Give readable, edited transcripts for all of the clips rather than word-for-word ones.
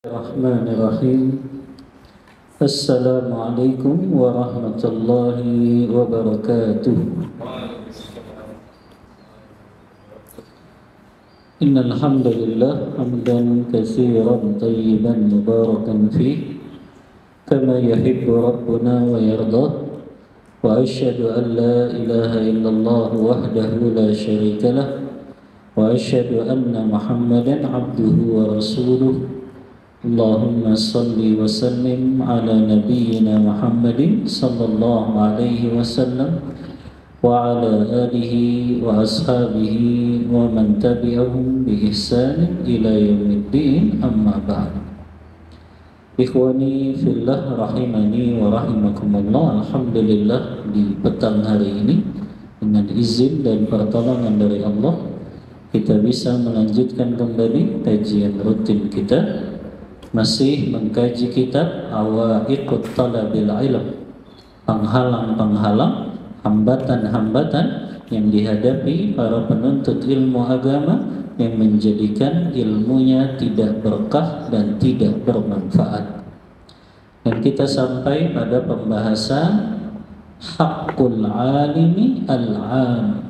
Bismillahirrahmanirrahim. Assalamualaikum warahmatullahi wabarakatuh. Innal hamdalillah hamdan katsiran tayyiban mubarakan fih kama yuhibbu rabbuna wa yarda. Wa asyhadu an la ilaha illallah wahdahu la syarika lah wa asyhadu anna Muhammadan abduhu wa rasuluh. Allahumma salli wa sallim ala nabiyyina Muhammadin sallallahu alaihi wasallam wa ala alihi wa ashabihi wa man tabi'ahum bi ihsanin ila yaumiddin, amma ba'd. Ikhwani fillah rahimani wa rahimakumullah. Alhamdulillah, di petang hari ini dengan izin dan pertolongan dari Allah kita bisa melanjutkan kembali kajian rutin kita, masih mengkaji kitab Awaiqut Talabil Ilm, penghalang-penghalang, hambatan-hambatan yang dihadapi para penuntut ilmu agama yang menjadikan ilmunya tidak berkah dan tidak bermanfaat. Dan kita sampai pada pembahasan Haqqul Alimi Al-Am,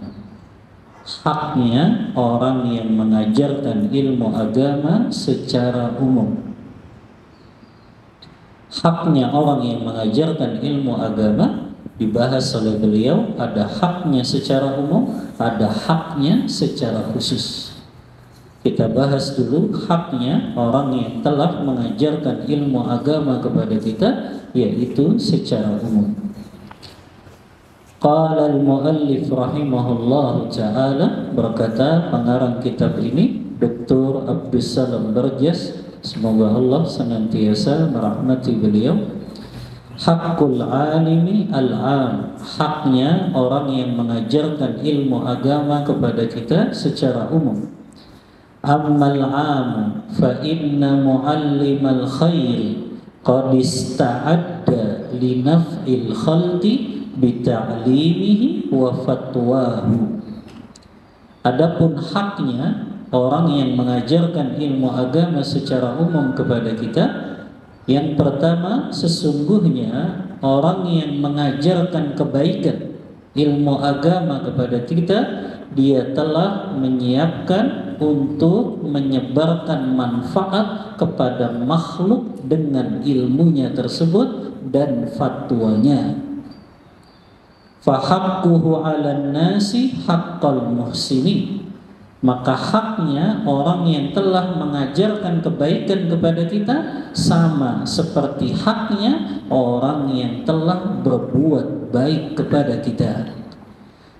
haknya orang yang mengajarkan ilmu agama secara umum. Haknya orang yang mengajarkan ilmu agama dibahas oleh beliau. Ada haknya secara umum, ada haknya secara khusus. Kita bahas dulu haknya orang yang telah mengajarkan ilmu agama kepada kita, yaitu secara umum. Qala al-muallif rahimahullah ta'ala, berkata pengarang kitab ini, Dr. Abdus Salam Barjas, semoga Allah senantiasa merahmati beliau. Haqqul alimi al-am, haknya orang yang mengajarkan ilmu agama kepada kita secara umum. Ammal am fa inna muallimal khairi qad ista'adda li naf'il khalqi bi ta'limihi wa fatwahu. Adapun haknya orang yang mengajarkan ilmu agama secara umum kepada kita, yang pertama, sesungguhnya orang yang mengajarkan kebaikan ilmu agama kepada kita, dia telah menyiapkan untuk menyebarkan manfaat kepada makhluk dengan ilmunya tersebut dan fatwanya. Fahaqquhu 'alan nasi haqqal muhsinin, maka haknya orang yang telah mengajarkan kebaikan kepada kita sama seperti haknya orang yang telah berbuat baik kepada kita.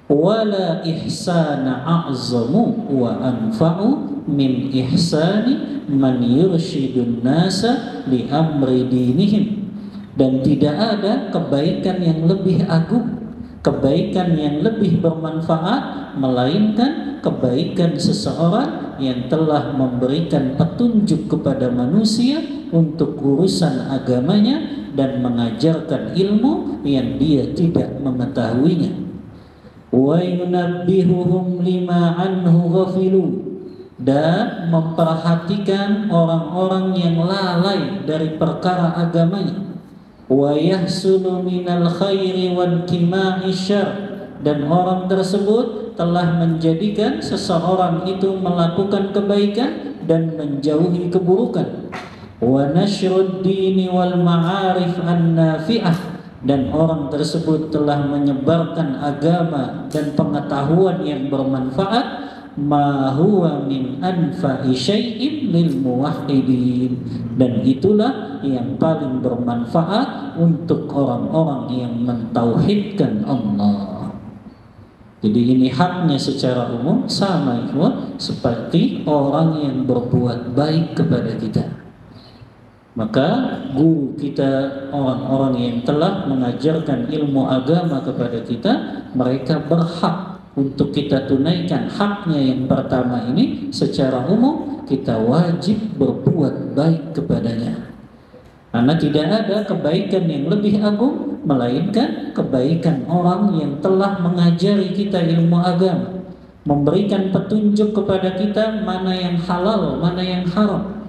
Wala ihsana a'zamu wa anfa'u min ihsani man yurshidun nasa li amri dinihim, dan tidak ada kebaikan yang lebih agung, kebaikan yang lebih bermanfaat melainkan kebaikan seseorang yang telah memberikan petunjuk kepada manusia untuk urusan agamanya dan mengajarkan ilmu yang dia tidak mengetahuinya. Wa yunabbihuhum lima anhu ghafilun, dan memperhatikan orang-orang yang lalai dari perkara agamanya. Wa yahsulu minal khairi wa intima'i syarr, dan orang tersebut telah menjadikan seseorang itu melakukan kebaikan dan menjauhi keburukan. Wa nashrud dini wal ma'arif an-nafi'ah, dan orang tersebut telah menyebarkan agama dan pengetahuan yang bermanfaat. Ma huwa min anfa'i syai'in lil muwahhidin, dan itulah yang paling bermanfaat untuk orang-orang yang mentauhidkan Allah. Jadi ini haknya secara umum, sama seperti orang yang berbuat baik kepada kita. Maka guru kita, orang-orang yang telah mengajarkan ilmu agama kepada kita, mereka berhak untuk kita tunaikan haknya yang pertama ini. Secara umum kita wajib berbuat baik kepadanya, karena tidak ada kebaikan yang lebih agung melainkan kebaikan orang yang telah mengajari kita ilmu agama, memberikan petunjuk kepada kita mana yang halal, mana yang haram,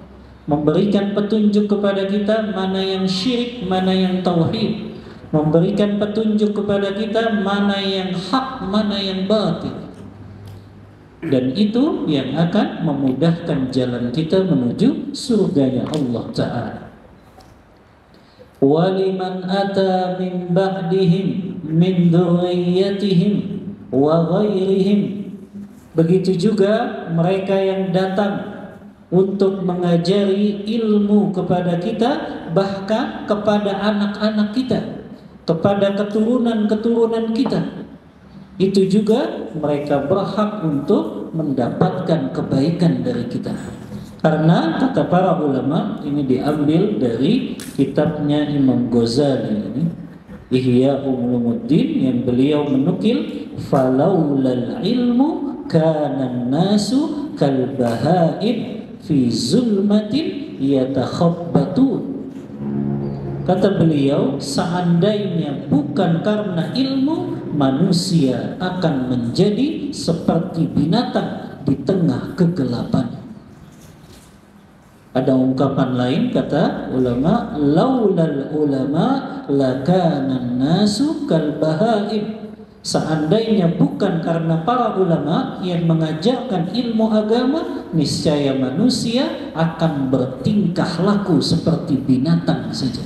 memberikan petunjuk kepada kita mana yang syirik, mana yang tauhid, memberikan petunjuk kepada kita mana yang hak, mana yang batil. Dan itu yang akan memudahkan jalan kita menuju surganya Allah Ta'ala. وَلِمَنْ أَتَى مِنْ بَعْدِهِمْ مِنْ ذُرِّيَّتِهِمْ وَغَيْرِهِمْ. Begitu juga mereka yang datang untuk mengajari ilmu kepada kita, bahkan kepada anak-anak kita, kepada keturunan-keturunan kita. Itu juga mereka berhak untuk mendapatkan kebaikan dari kita. Karena kata para ulama, ini diambil dari kitabnya Imam Ghazali ini, Ihya Ulumuddin, yang beliau menukil, falaulal ilmu kana nasu kal bahaim fi zulmatin yatakhabbatun. Kata beliau, seandainya bukan karena ilmu, manusia akan menjadi seperti binatang di tengah kegelapan. Ada ungkapan lain, kata ulama, laulal ulama lakana nasu kal bahaim. Seandainya bukan karena para ulama yang mengajarkan ilmu agama, niscaya manusia akan bertingkah laku seperti binatang saja.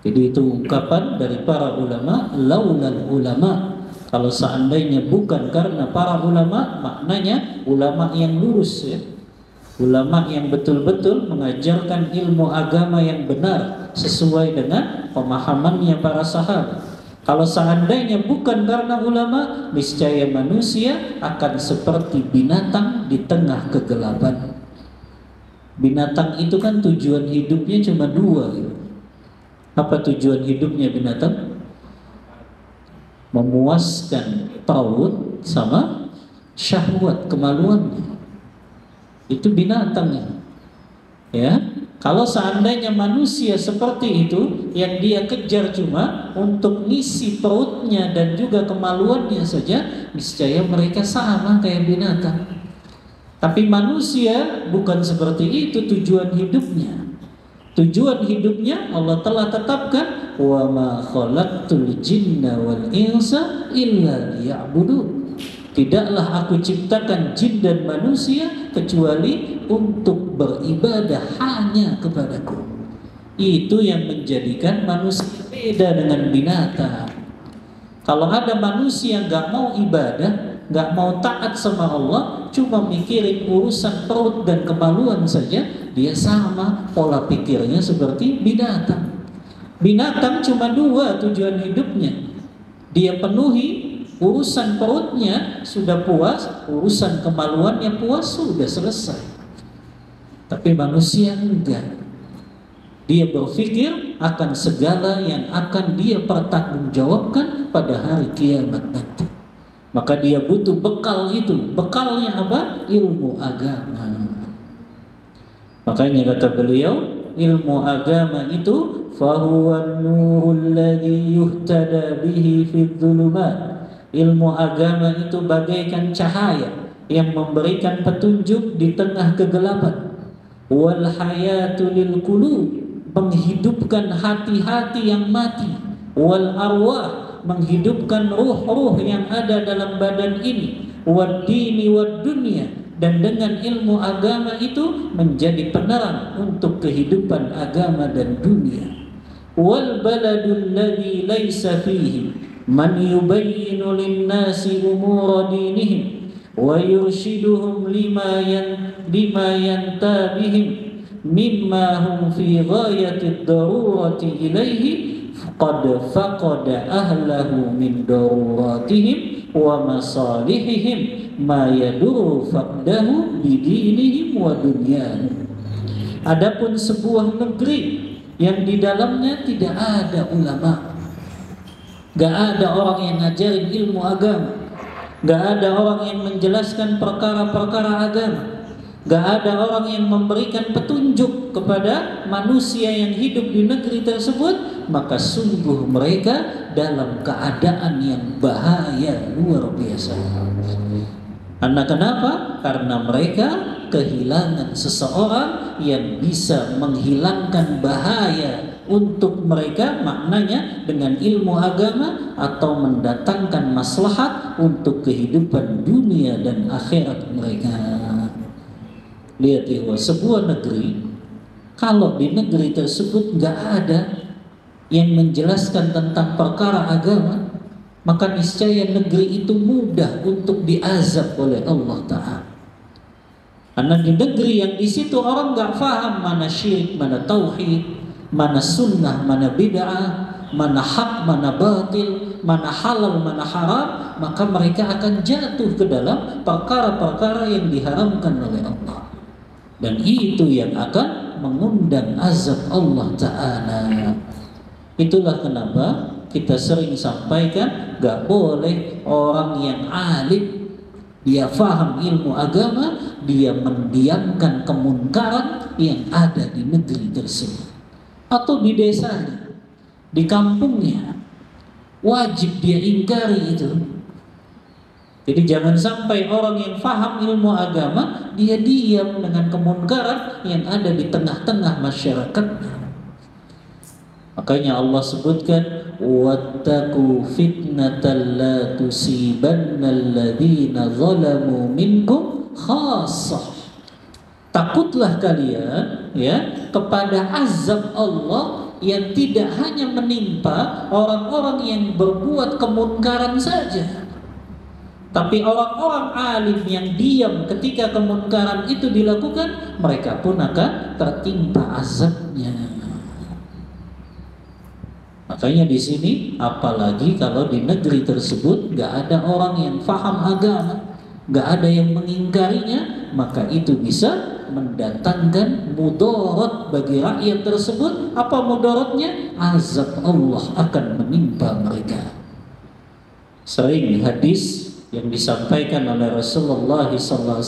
Jadi itu ungkapan dari para ulama, laulal ulama. Kalau seandainya bukan karena para ulama, maknanya ulama yang lurus, ya. Ulama yang betul-betul mengajarkan ilmu agama yang benar sesuai dengan pemahamannya para sahabat. Kalau seandainya bukan karena ulama, niscaya manusia akan seperti binatang di tengah kegelapan. Binatang itu kan tujuan hidupnya cuma dua, gitu. Apa tujuan hidupnya binatang? Memuaskan perut sama syahwat, kemaluannya. Itu binatangnya. Ya, kalau seandainya manusia seperti itu, yang dia kejar cuma untuk ngisi perutnya dan juga kemaluannya saja, niscaya mereka sama kayak binatang. Tapi manusia bukan seperti itu tujuan hidupnya. Tujuan hidupnya Allah telah tetapkan, wa ma khalaqtul jinna wal insa illa liya'budun. Tidaklah aku ciptakan jin dan manusia kecuali untuk beribadah hanya kepadaku. Itu yang menjadikan manusia beda dengan binatang. Kalau ada manusia yang gak mau ibadah, gak mau taat sama Allah, cuma mikirin urusan perut dan kemaluan saja, dia sama pola pikirnya seperti binatang. Binatang cuma dua tujuan hidupnya. Dia penuhi urusan perutnya, sudah puas, urusan kemaluannya puas, sudah selesai. Tapi manusia enggak. Dia berpikir akan segala yang akan dia pertanggungjawabkan pada hari kiamat nanti. Maka dia butuh bekal itu. Bekalnya apa? Ilmu agama. Makanya kata beliau, ilmu agama itu fahuwa nurul ladzi yuhtada bihi fid dhulumat. Ilmu agama itu bagaikan cahaya yang memberikan petunjuk di tengah kegelapan. Wal hayatu lil qulub, menghidupkan hati-hati yang mati. Wal arwah, menghidupkan ruh-ruh yang ada dalam badan ini. Wad dini wad dunya, dan dengan ilmu agama itu menjadi penerang untuk kehidupan agama dan dunia. Wal baladul ladzi laisa fihi man yubayyinu lin-nasi umura dinihim wa yurshiduhum lima yantabihim mimma hum fi ghayati ad-darurati ilaihi qad faqada ahlahu min daruratihim wa masalihihim ma yadurru faqdahu bidinihim wa dunyahum. Adapun sebuah negeri yang di dalamnya tidak ada ulama, gak ada orang yang ngajarin ilmu agama, gak ada orang yang menjelaskan perkara-perkara agama, gak ada orang yang memberikan petunjuk kepada manusia yang hidup di negeri tersebut, maka sungguh mereka dalam keadaan yang bahaya luar biasa. Karena kenapa? Karena mereka kehilangan seseorang yang bisa menghilangkan bahaya untuk mereka, maknanya dengan ilmu agama, atau mendatangkan maslahat untuk kehidupan dunia dan akhirat mereka. Lihat ya, sebuah negeri, kalau di negeri tersebut nggak ada yang menjelaskan tentang perkara agama, maka niscaya negeri itu mudah untuk diazab oleh Allah Ta'ala. Karena di negeri yang di situ orang nggak paham mana syirik, mana tauhid, mana sunnah, mana bid'ah, mana hak, mana batil, mana halal, mana haram, maka mereka akan jatuh ke dalam perkara-perkara yang diharamkan oleh Allah. Dan itu yang akan mengundang azab Allah Ta'ala. Itulah kenapa kita sering sampaikan, gak boleh orang yang alim, dia faham ilmu agama, dia mendiamkan kemunkaran yang ada di negeri tersebut atau di desanya, di kampungnya. Wajib dia ingkari itu. Jadi jangan sampai orang yang faham ilmu agama dia diam dengan kemunkaran yang ada di tengah-tengah masyarakatnya. Makanya Allah sebutkan, wattaqu fitnatan la tusibanna alladziina zalamu minkum khassah. Takutlah kalian ya kepada azab Allah yang tidak hanya menimpa orang-orang yang berbuat kemunkaran saja, tapi orang-orang alim yang diam ketika kemunkaran itu dilakukan, mereka pun akan tertimpa azabnya. Makanya di sini, apalagi kalau di negeri tersebut gak ada orang yang faham agama, gak ada yang mengingkarinya, maka itu bisa mendatangkan mudarat bagi rakyat tersebut. Apa mudaratnya? Azab Allah akan menimpa mereka. Sering hadis yang disampaikan oleh Rasulullah SAW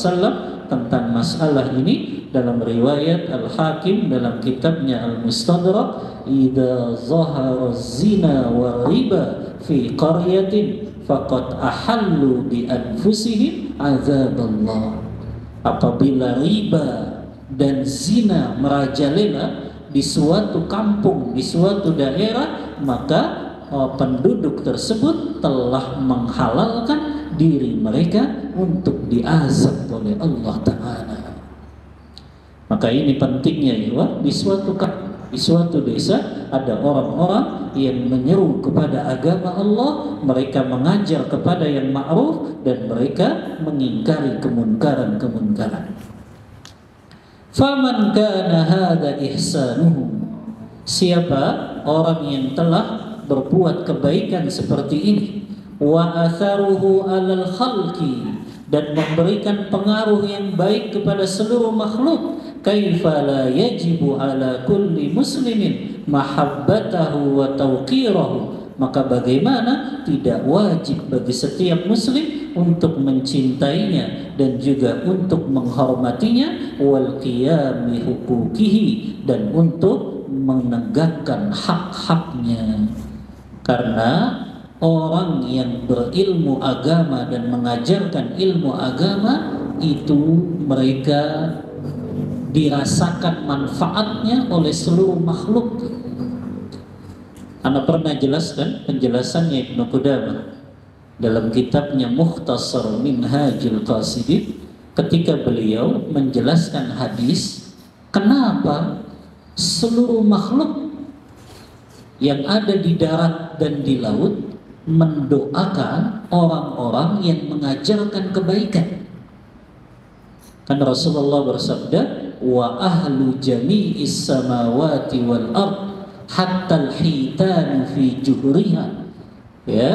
tentang masalah ini dalam riwayat Al-Hakim dalam kitabnya Al-Mustadrak, idza zahara zina wa riba fi qaryatin faqad ahallu bi anfusihim azaballah. Apabila riba dan zina merajalela di suatu kampung, di suatu daerah, maka penduduk tersebut telah menghalalkan diri mereka untuk diazab oleh Allah Ta'ala. Maka ini pentingnya ya, di suatu desa ada orang-orang yang menyeru kepada agama Allah, mereka mengajar kepada yang ma'ruf dan mereka mengingkari kemunkaran-kemunkaran. Faman kana hadza ihsanuhu, siapa orang yang telah berbuat kebaikan seperti ini, wa atharuhu 'alal khalqi, dan memberikan pengaruh yang baik kepada seluruh makhluk, kaifa la yajibu 'ala kulli muslimin mahabbatahu wa tawqirahu, maka bagaimana tidak wajib bagi setiap muslim untuk mencintainya dan juga untuk menghormatinya, wal qiyami huquqihi, dan untuk menegakkan hak-haknya. Karena orang yang berilmu agama dan mengajarkan ilmu agama itu mereka dirasakan manfaatnya oleh seluruh makhluk. Ana pernah jelaskan penjelasannya Ibnu Qudamah dalam kitabnya Mukhtasar Minhajul Qasidin, ketika beliau menjelaskan hadis kenapa seluruh makhluk yang ada di darat dan di laut mendoakan orang-orang yang mengajarkan kebaikan. Kan Rasulullah bersabda, wa ahlu jami'is samawati wal ard hatta al-hitanu fi juhriha, ya,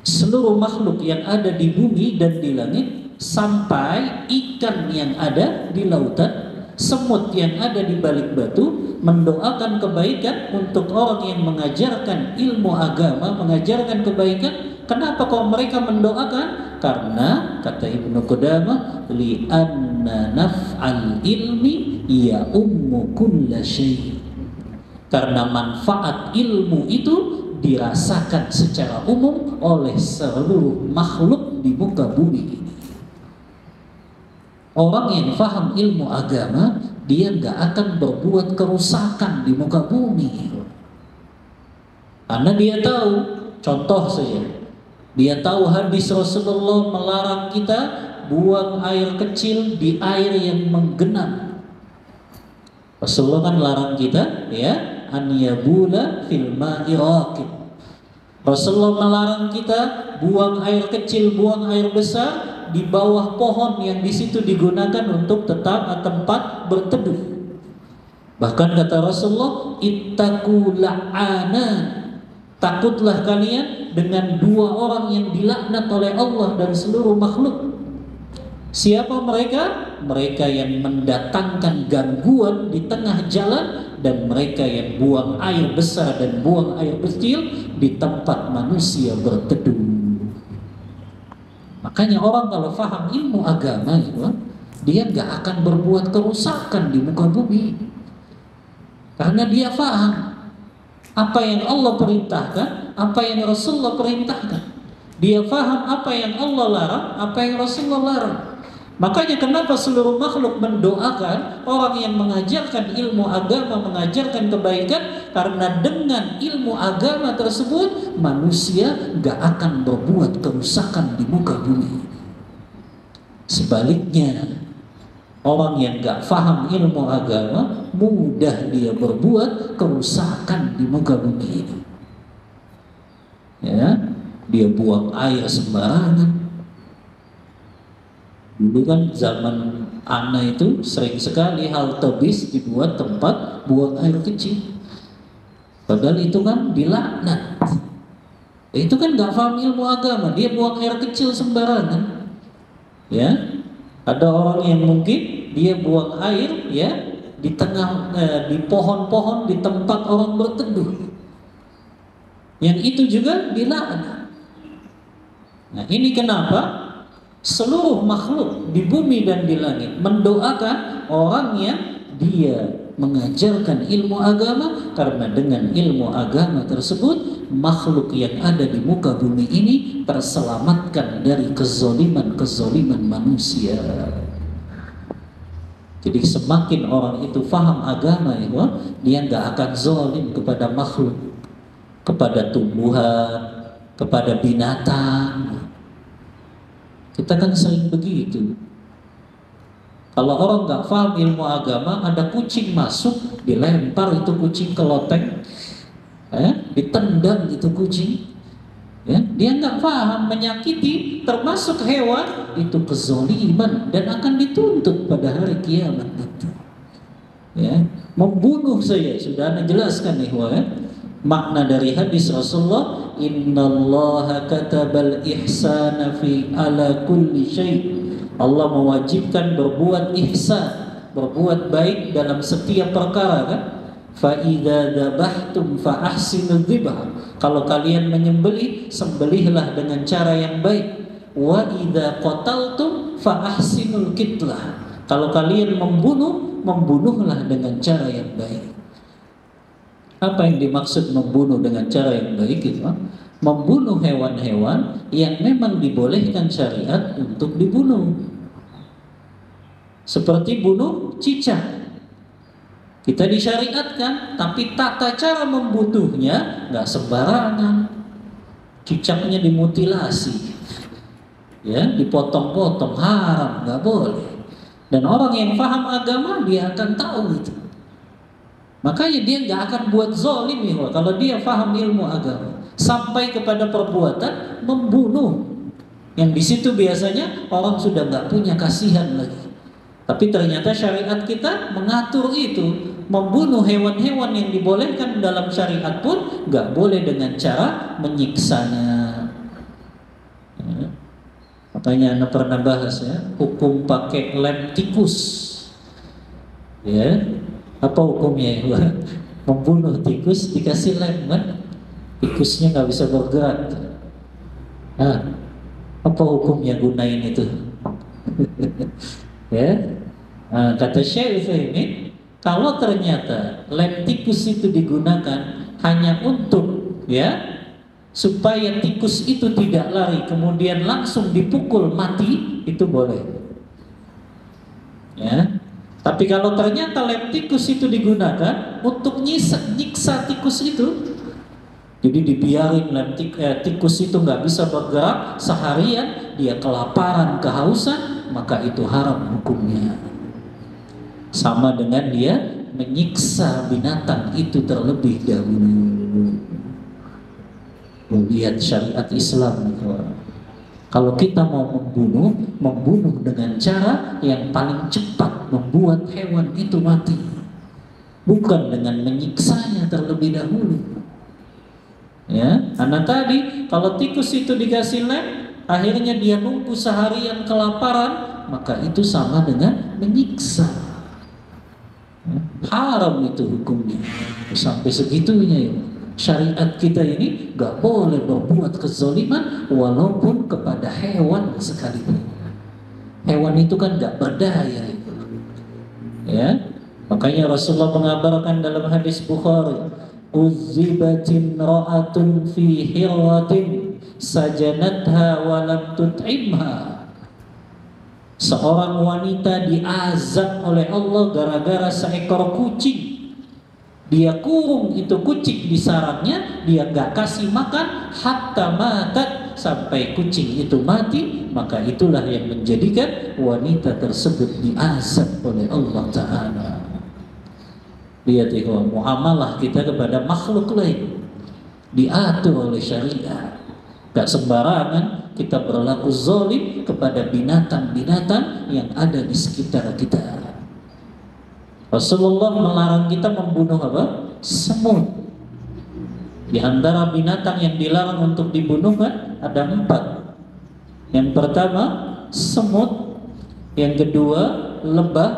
seluruh makhluk yang ada di bumi dan di langit, sampai ikan yang ada di lautan, semut yang ada di balik batu, mendoakan kebaikan untuk orang yang mengajarkan ilmu agama, mengajarkan kebaikan. Kenapa kok mereka mendoakan? Karena kata Ibnu Qudamah, li'anna naf'al ilmi ya ummu kulla syai', karena manfaat ilmu itu dirasakan secara umum oleh seluruh makhluk di muka bumi ini. Orang yang faham ilmu agama, dia nggak akan berbuat kerusakan di muka bumi. Karena dia tahu, contoh saja, dia tahu hadis Rasulullah melarang kita buang air kecil di air yang menggenang. Rasulullah kan larang kita, ya, an yabula fil ma'i raqib. Rasulullah melarang kita buang air kecil, buang air besar di bawah pohon yang di situ digunakan untuk tempat berteduh. Bahkan kata Rasulullah, ittaqu la'ana, takutlah kalian dengan dua orang yang dilaknat oleh Allah dan seluruh makhluk. Siapa mereka? Mereka yang mendatangkan gangguan di tengah jalan, dan mereka yang buang air besar dan buang air kecil di tempat manusia berteduh. Makanya orang kalau faham ilmu agama itu, dia nggak akan berbuat kerusakan di muka bumi. Karena dia faham apa yang Allah perintahkan, apa yang Rasulullah perintahkan. Dia faham apa yang Allah larang, apa yang Rasulullah larang. Makanya kenapa seluruh makhluk mendoakan orang yang mengajarkan ilmu agama, mengajarkan kebaikan, karena dengan ilmu agama tersebut manusia gak akan berbuat kerusakan di muka bumi. Sebaliknya, orang yang gak faham ilmu agama mudah dia berbuat kerusakan di muka bumi ini. Ya, dia buang air sembarangan. Dulu kan zaman Ana itu sering sekali halte bis dibuat tempat buang air kecil. Padahal itu kan dilaknat. Itu kan gak paham ilmu agama, dia buang air kecil sembarangan. Ya, ada orang yang mungkin dia buang air, ya, di tengah di pohon-pohon di tempat orang berteduh. Yang itu juga dilaknat. Nah, ini kenapa? Seluruh makhluk di bumi dan di langit mendoakan orang yang dia mengajarkan ilmu agama, karena dengan ilmu agama tersebut makhluk yang ada di muka bumi ini terselamatkan dari kezaliman manusia. Jadi semakin orang itu faham agama, dia nggak akan zalim kepada makhluk, kepada tumbuhan, kepada binatang. Kita kan sering begitu. Kalau orang nggak paham ilmu agama, ada kucing masuk, dilempar itu kucing ke loteng, ditendang itu kucing. Ya, dia nggak paham, menyakiti termasuk hewan itu kezaliman dan akan dituntut pada hari kiamat nanti. Ya, membunuh saya sudah Anda jelaskan nih, makna dari hadis Rasulullah, innallaha katabal ihsana fi ala kulli syai'. Allah mewajibkan berbuat ihsan, berbuat baik dalam setiap perkara, kan? Fa idza dzabhtum fa ahsinudz dzibha. Kalau kalian menyembelih, sembelihlah dengan cara yang baik. Wa idza qataltum fa ahsinul qitlah. Kalau kalian membunuh, membunuhlah dengan cara yang baik. Apa yang dimaksud membunuh dengan cara yang baik itu? Membunuh hewan-hewan yang memang dibolehkan syariat untuk dibunuh. Seperti bunuh cicak. Kita disyariatkan, tapi tata cara membunuhnya nggak sembarangan. Cicaknya dimutilasi, ya, dipotong-potong, haram, nggak boleh. Dan orang yang paham agama dia akan tahu itu. Makanya dia nggak akan buat zalim ya, kalau dia paham ilmu agama, sampai kepada perbuatan membunuh. Yang di situ biasanya orang sudah nggak punya kasihan lagi. Tapi ternyata syariat kita mengatur itu, membunuh hewan-hewan yang dibolehkan dalam syariat pun nggak boleh dengan cara menyiksanya. Ya. Makanya Anda pernah bahas, ya, hukum pakai lem tikus. Ya. Apa hukumnya? Membunuh tikus dikasih lem, kan? Tikusnya nggak bisa bergerak. Nah, apa hukumnya gunain itu? Ya, nah, kata Syekh Utsaimin, kalau ternyata lem tikus itu digunakan hanya untuk, ya, supaya tikus itu tidak lari kemudian langsung dipukul mati, itu boleh. Ya. Tapi kalau ternyata lem tikus itu digunakan untuk nyiksa tikus itu, jadi dibiarin tikus itu nggak bisa bergerak seharian, dia kelaparan, kehausan, maka itu haram hukumnya. Sama dengan dia menyiksa binatang itu terlebih dahulu. Lihat syariat Islam. Kalau kita mau membunuh dengan cara yang paling cepat, membuat hewan itu mati, bukan dengan menyiksanya terlebih dahulu. Ya, karena tadi kalau tikus itu dikasih lem, akhirnya dia nunggu seharian kelaparan, maka itu sama dengan menyiksa. Haram itu hukumnya. Sampai segitunya ya. Syariat kita ini gak boleh berbuat kezaliman walaupun kepada hewan sekalipun. Hewan itu kan gak berdaya. Ya, makanya Rasulullah mengabarkan dalam hadis Bukhari, uzibatin ra'atun fi hirratin sajanatha walam tut'imha. Seorang wanita diazab oleh Allah gara-gara seekor kucing. Dia kurung itu kucing di sarangnya, dia gak kasih makan hatta matat, sampai kucing itu mati. Maka itulah yang menjadikan wanita tersebut diazab oleh Allah Ta'ala. Lihat ikhwan, muamalah kita kepada makhluk lain diatur oleh syariat. Gak sembarangan kita berlaku zalim kepada binatang-binatang yang ada di sekitar kita. Rasulullah melarang kita membunuh apa? Semut. Di antara binatang yang dilarang untuk dibunuh kan ada 4. Yang pertama semut, yang kedua lebah,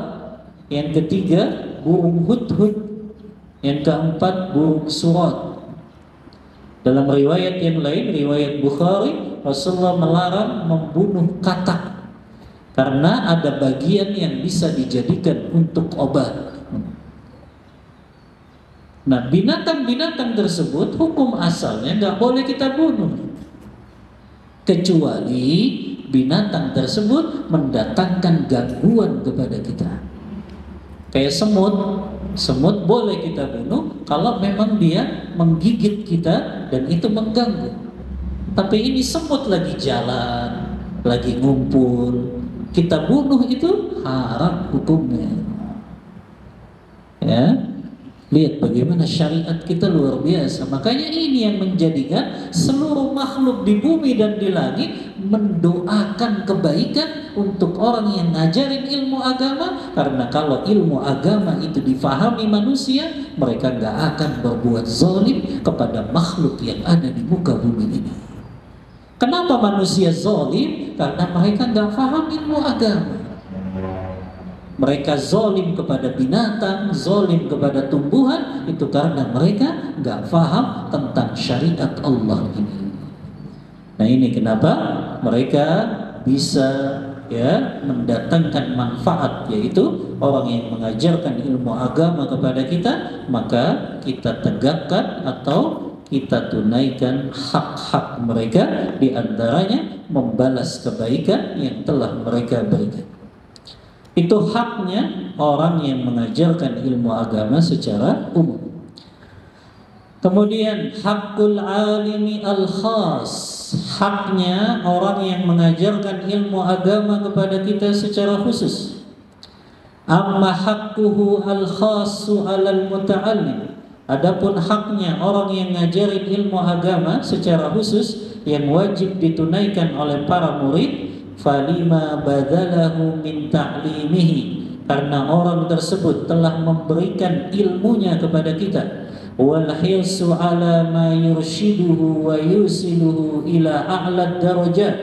yang ketiga burung hudhud, yang keempat burung surat. Dalam riwayat yang lain, riwayat Bukhari, Rasulullah melarang membunuh katak karena ada bagian yang bisa dijadikan untuk obat. Nah, binatang-binatang tersebut hukum asalnya nggak boleh kita bunuh, kecuali binatang tersebut mendatangkan gangguan kepada kita. Kayak semut boleh kita bunuh kalau memang dia menggigit kita dan itu mengganggu. Tapi ini semut lagi jalan, lagi ngumpul, kita bunuh, itu haram hukumnya. Ya, lihat bagaimana syariat kita luar biasa. Makanya ini yang menjadikan seluruh makhluk di bumi dan di langit mendoakan kebaikan untuk orang yang ngajarin ilmu agama. Karena kalau ilmu agama itu difahami manusia, mereka gak akan berbuat zalim kepada makhluk yang ada di muka bumi ini. Kenapa manusia zalim? Karena mereka gak faham ilmu agama. Mereka zalim kepada binatang, zalim kepada tumbuhan, itu karena mereka gak faham tentang syariat Allah ini. Nah, ini kenapa mereka bisa mendatangkan manfaat, yaitu orang yang mengajarkan ilmu agama kepada kita, maka kita tegakkan atau kita tunaikan hak-hak mereka, di antaranya membalas kebaikan yang telah mereka berikan. Itu haknya orang yang mengajarkan ilmu agama secara umum. Kemudian hakul alimi al-khas, haknya orang yang mengajarkan ilmu agama kepada kita secara khusus. Amma haqquhu al-khassu 'alal muta'allim, adapun haknya orang yang ngajarin ilmu agama secara khusus yang wajib ditunaikan oleh para murid, falima badalahu min ta'limihi, karena orang tersebut telah memberikan ilmunya kepada kita, wal hirsu ala ma yurshiduhu wa yusiluhu ila a'la darajat,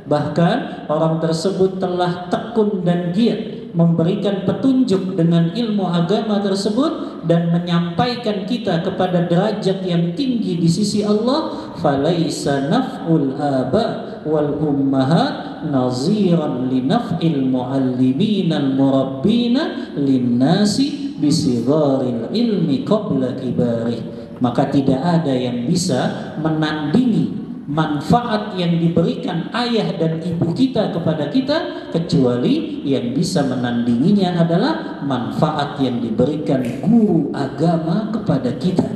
bahkan orang tersebut telah tekun dan giat memberikan petunjuk dengan ilmu agama tersebut dan menyampaikan kita kepada derajat yang tinggi di sisi Allah. Falaisa naf'ul aba wal ummahat naziran li naf'il muallimin al murabbina linnasi bisigharil ilmi qabla kibarih. Maka tidak ada yang bisa menandingi manfaat yang diberikan ayah dan ibu kita kepada kita kecuali yang bisa menandinginya adalah manfaat yang diberikan guru agama kepada kita,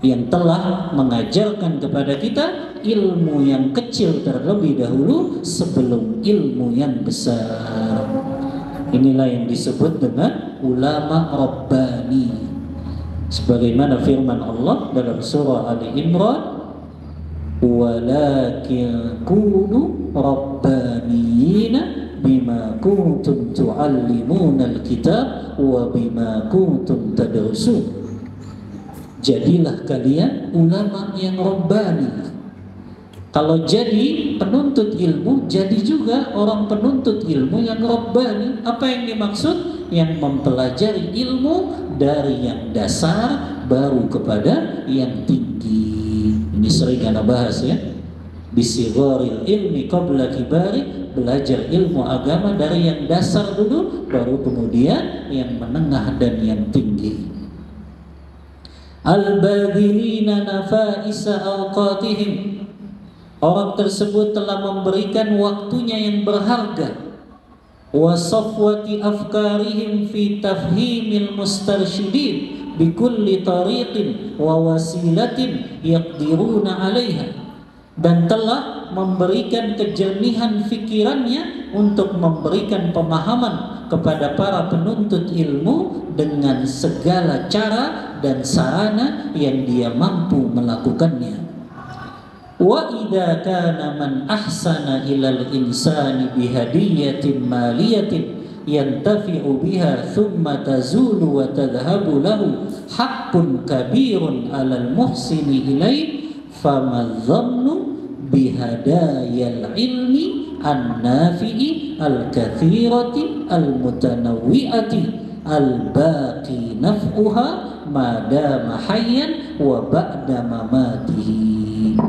yang telah mengajarkan kepada kita ilmu yang kecil terlebih dahulu sebelum ilmu yang besar. Inilah yang disebut dengan ulama rabbani. Sebagaimana firman Allah dalam surah Ali Imran, walakin kunu rabbaniyina bima kuntum tu'allimuna alkitab wa bima kuntum tadrusun. Jadilah kalian ulama yang rabbani. Kalau jadi penuntut ilmu, jadi juga orang penuntut ilmu yang rabbani. Apa yang dimaksud? Yang mempelajari ilmu dari yang dasar baru kepada yang tinggi. Ini sering Anda bahas ya. Bisigharil ilmi qabla kibari, belajar ilmu agama dari yang dasar dulu, baru kemudian yang menengah dan yang tinggi. Al-badhilina nafaisa awqatihim, orang tersebut telah memberikan waktunya yang berharga. Wa safwati afkarihim fi tafhimil mustarsyidin bikulli tariqin wa wasilatin yaqdiruna 'alaiha, dan telah memberikan kejernihan fikirannya untuk memberikan pemahaman kepada para penuntut ilmu dengan segala cara dan sarana yang dia mampu melakukannya. Wa idza kana man ahsana ilal insani bihadiyatin maliyatin yantafi'u biha thumma tazulu wa tadhhabu lahu haqqun kabirun 'alal muhsini ilaih, famadh-dhannu bihadayal ilmi an-nafi'i al-kathirati al-mutanawwi'ati al-baqi naf'uha madama hayyan wa ba'da mamatihi.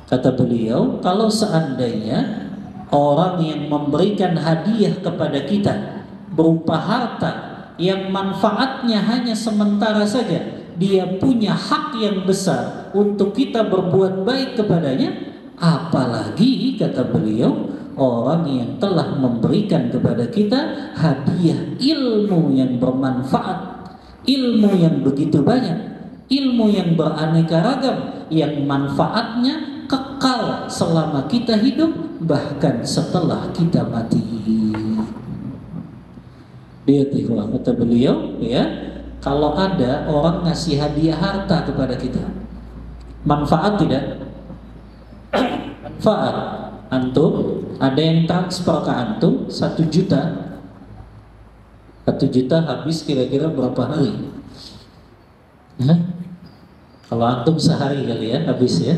Kata beliau, kalau seandainya orang yang memberikan hadiah kepada kita berupa harta yang manfaatnya hanya sementara saja, dia punya hak yang besar untuk kita berbuat baik kepadanya, apalagi kata beliau orang yang telah memberikan kepada kita hadiah ilmu yang bermanfaat, ilmu yang begitu banyak, ilmu yang beraneka ragam, yang manfaatnya kekal selama kita hidup bahkan setelah kita mati. Lihat ikhwah, kata beliau ya, kalau ada orang ngasih hadiah harta kepada kita, manfaat tidak? Manfaat. Antum ada yang transfer ke antum 1 juta. 1 juta habis kira-kira berapa hari? Kalau antum sehari kali ya habis ya.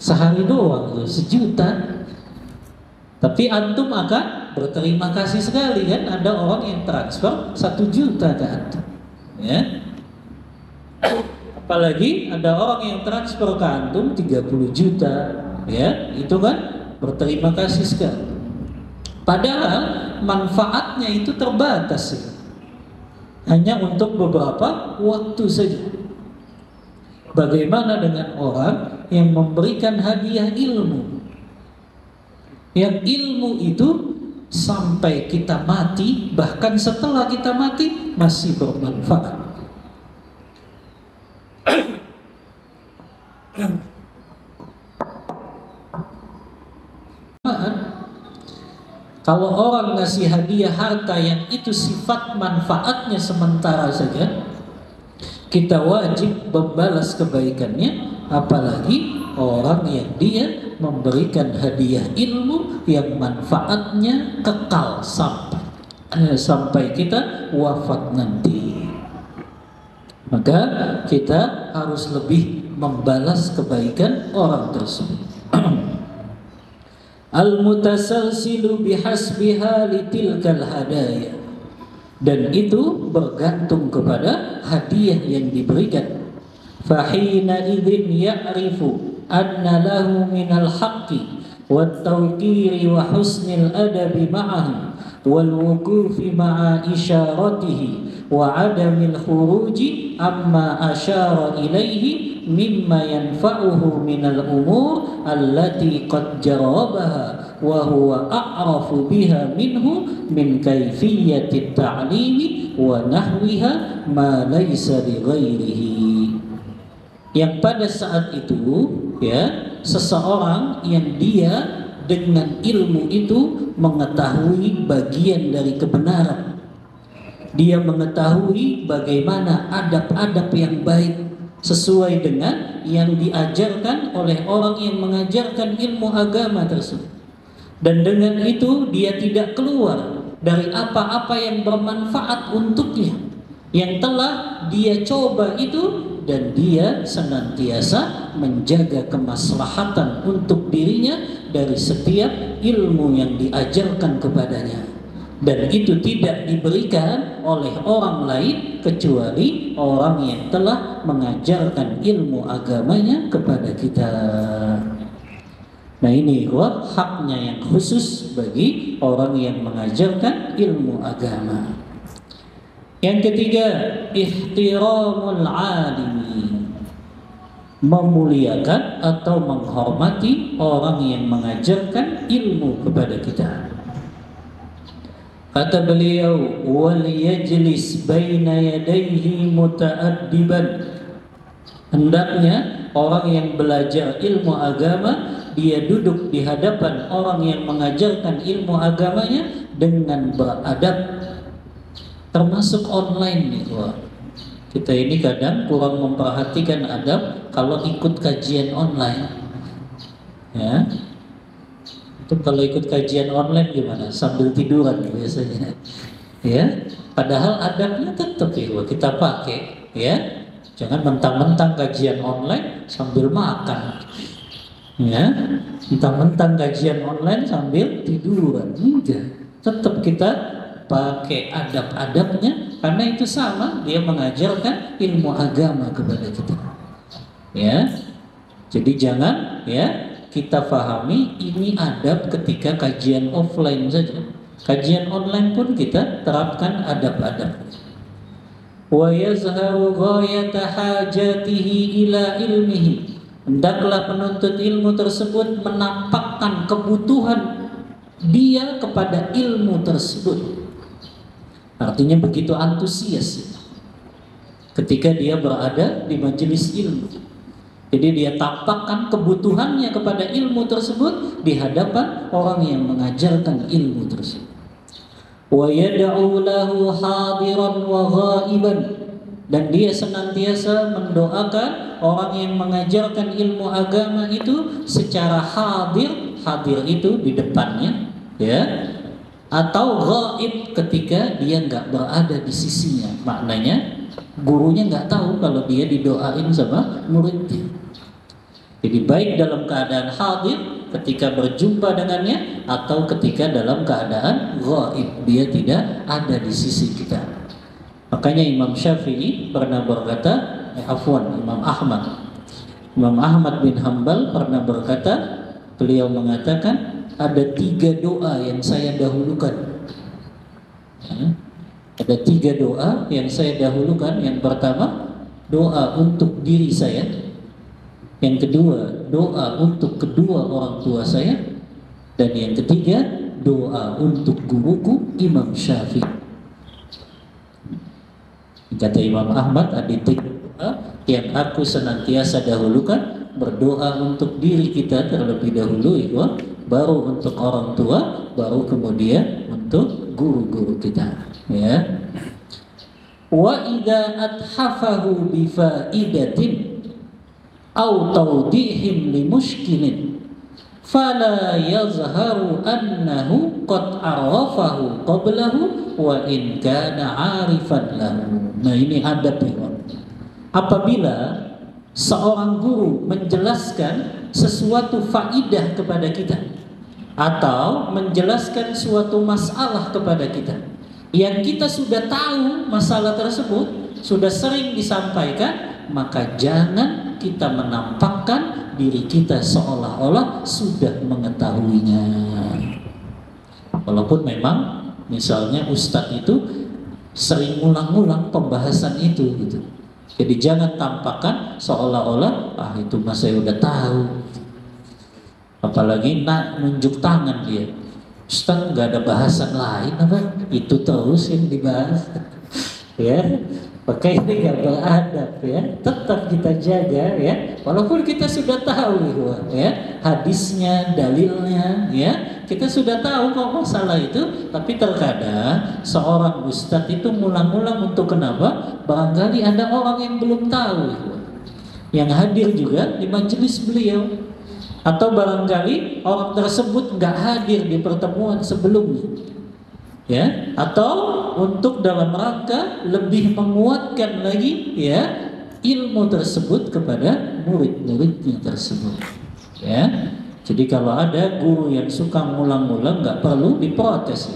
Sehari doang tuh 1 juta. Tapi antum akan berterima kasih sekali kan, ada orang yang transfer 1 juta ke antum. Ya. Apalagi ada orang yang transfer ke antum 30 juta, ya, itu kan berterima kasih sekali. Padahal manfaatnya itu terbatas ya. Hanya untuk beberapa waktu saja. Bagaimana dengan orang yang memberikan hadiah ilmu? Yang ilmu itu sampai kita mati, bahkan setelah kita mati masih bermanfaat. Kalau orang ngasih hadiah harta yang itu sifat manfaatnya sementara saja, kita wajib membalas kebaikannya, apalagi orang yang dia memberikan hadiah ilmu yang manfaatnya kekal sampai kita wafat nanti. Maka kita harus lebih membalas kebaikan orang tersebut. Al-mutasalsilu bihasbiha litilkal hadaya, dan itu bergantung kepada hadiah yang diberikan. Fahina idzin ya'rifu anna lahu minal haqqi wat tawqiri wa husnil adabi ma'ahu wal wuqufi ma'a isyaratihi wa adamil khuruji amma asyara ilaihi mimma yanfa'uhu minal umur allati qad jarabaha wa huwa a'rafu biha minhu min kaifiyyati ta'limi wa nahwiha ma laysa li ghairihi. Yang pada saat itu ya, seseorang yang dia dengan ilmu itu mengetahui bagian dari kebenaran, dia mengetahui bagaimana adab-adab yang baik sesuai dengan yang diajarkan oleh orang yang mengajarkan ilmu agama tersebut, dan dengan itu dia tidak keluar dari apa-apa yang bermanfaat untuknya yang telah dia coba itu, dan dia senantiasa menjaga kemaslahatan untuk dirinya dari setiap ilmu yang diajarkan kepadanya, dan itu tidak diberikan oleh orang lain kecuali orang yang telah mengajarkan ilmu agamanya kepada kita. Nah, ini haknya yang khusus bagi orang yang mengajarkan ilmu agama. Yang ketiga, ihtiramul alimi, memuliakan atau menghormati orang yang mengajarkan ilmu kepada kita. Kata beliau, wal yajlis baina yadayhi muta'addiban, hendaknya orang yang belajar ilmu agama dia duduk di hadapan orang yang mengajarkan ilmu agamanya dengan beradab. Termasuk online nih, kita ini kadang kurang memperhatikan adab kalau ikut kajian online. Ya, itu kalau ikut kajian online gimana? Sambil tiduran biasanya. Ya, padahal adabnya tetap ya kita pakai. Ya, jangan mentang-mentang kajian online sambil makan. Ya, mentang-mentang kajian online sambil tiduran. Enggak, tetap kita pakai adab-adabnya, karena itu sama, dia mengajarkan ilmu agama kepada kita. Ya, jadi jangan ya kita pahami ini adab ketika kajian offline saja. Kajian online pun kita terapkan adab-adab. Wa yazharu ghayata hajatihi ila ilmihi, hendaklah penuntut ilmu tersebut menampakkan kebutuhan dia kepada ilmu tersebut. Artinya begitu antusias ketika dia berada di majelis ilmu. Jadi dia tampakkan kebutuhannya kepada ilmu tersebut di hadapan orang yang mengajarkan ilmu tersebut. Wa yad'u lahu hadiran wa ghaiban, dan dia senantiasa mendoakan orang yang mengajarkan ilmu agama itu secara hadir, hadir itu di depannya, ya, atau ghaib ketika dia nggak berada di sisinya. Maknanya gurunya nggak tahu kalau dia didoain sama muridnya. Jadi baik dalam keadaan hadir ketika berjumpa dengannya, atau ketika dalam keadaan ghaib, dia tidak ada di sisi kita. Makanya Imam Syafi'i pernah berkata, Imam Ahmad bin Hanbal pernah berkata, beliau mengatakan, ada 3 doa yang saya dahulukan. Ada 3 doa yang saya dahulukan. Yang pertama, doa untuk diri saya. Yang kedua, doa untuk kedua orang tua saya. Dan yang ketiga, doa untuk guruku Imam Syafi'i. Kata Imam Ahmad, ada 3 doa yang aku senantiasa dahulukan. Berdoa untuk diri kita terlebih dahulu, baru untuk orang tua, baru kemudian untuk guru-guru kita. Ya. Wa idza athafahu bi faidatin aw tawdihim li mushkilin fala yazharu annahu qad arafahu qablahu wa in kana 'arifan lahu. Nah, ini adab ya. Apabila seorang guru menjelaskan sesuatu faidah kepada kita atau menjelaskan suatu masalah kepada kita yang kita sudah tahu masalah tersebut, sudah sering disampaikan, maka jangan kita menampakkan diri kita seolah-olah sudah mengetahuinya. Walaupun memang misalnya ustadz itu sering ulang-ulang pembahasan itu gitu. Jadi jangan tampakkan seolah-olah itu mas saya udah tahu. Apalagi nunjuk tangan dia. Ustaz nggak ada bahasan lain apa? Itu terus yang dibahas. Ya, maka ini nggak beradab ya. Tetap kita jaga ya. Walaupun kita sudah tahu ya hadisnya, dalilnya ya. Kita sudah tahu kok masalah itu, tapi terkadang seorang ustadz itu ngulang-ngulang untuk kenapa? Barangkali ada orang yang belum tahu yang hadir juga di majelis beliau. Atau barangkali orang tersebut nggak hadir di pertemuan sebelumnya, ya. Atau untuk dalam rangka lebih menguatkan lagi, ya, ilmu tersebut kepada murid-muridnya tersebut, ya. Jadi kalau ada guru yang suka ngulang-ngulang nggak perlu diprotes,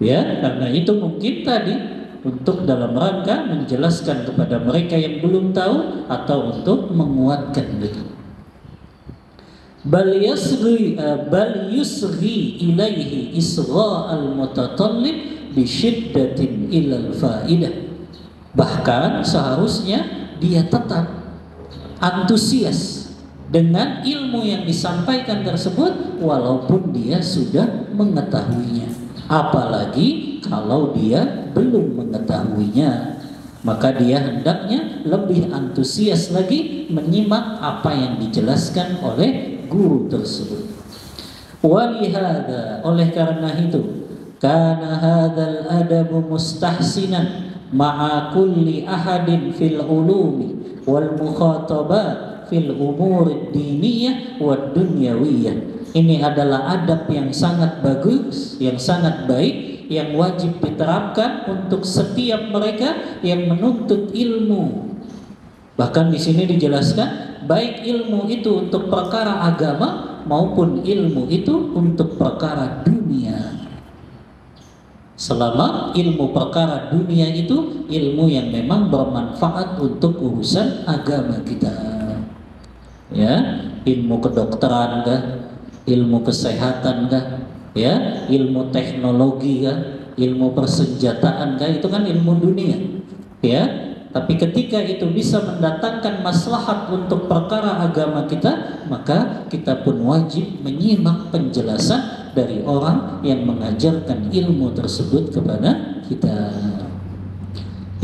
ya, karena itu mungkin tadi untuk dalam rangka menjelaskan kepada mereka yang belum tahu atau untuk menguatkan lagi. Bal yusghi ilaihi isra'al mutatallib bi syiddatin ilal faidah. Bahkan seharusnya dia tetap antusias dengan ilmu yang disampaikan tersebut walaupun dia sudah mengetahuinya. Apalagi kalau dia belum mengetahuinya, maka dia hendaknya lebih antusias lagi menyimak apa yang dijelaskan oleh guru tersebut. Walihada, oleh karena itu, kana hadzal adabu mustahsinan ma'a kulli ahadin fil ulumi wal mukhatabat fil umur diniyah wad dunyawiyah. Ini adalah adab yang sangat bagus, yang sangat baik, yang wajib diterapkan untuk setiap mereka yang menuntut ilmu. Bahkan di sini dijelaskan baik ilmu itu untuk perkara agama maupun ilmu itu untuk perkara dunia. Selama ilmu perkara dunia itu ilmu yang memang bermanfaat untuk urusan agama kita. Ya, ilmu kedokteran kah? Ilmu kesehatan kah? Ya, ilmu teknologi kah? Ilmu persenjataan kah? Itu kan ilmu dunia. Ya. Tapi ketika itu bisa mendatangkan maslahat untuk perkara agama kita, maka kita pun wajib menyimak penjelasan dari orang yang mengajarkan ilmu tersebut kepada kita.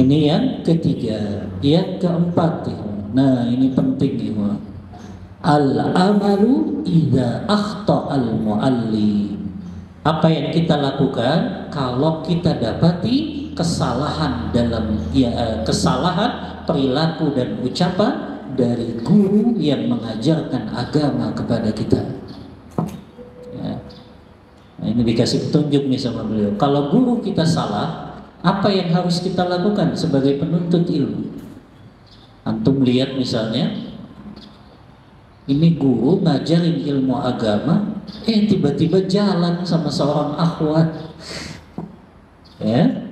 Ini yang ketiga. Yang keempat, nah ini penting ya. Al-amalu idza akhta al-muallim. Apa yang kita lakukan kalau kita dapati kesalahan dalam kesalahan perilaku dan ucapan dari guru yang mengajarkan agama kepada kita. Ya. Nah, ini dikasih petunjuk nih sama beliau. Kalau guru kita salah, apa yang harus kita lakukan sebagai penuntut ilmu? Antum lihat misalnya, ini guru ngajarin ilmu agama, tiba-tiba jalan sama seorang akhwat, ya.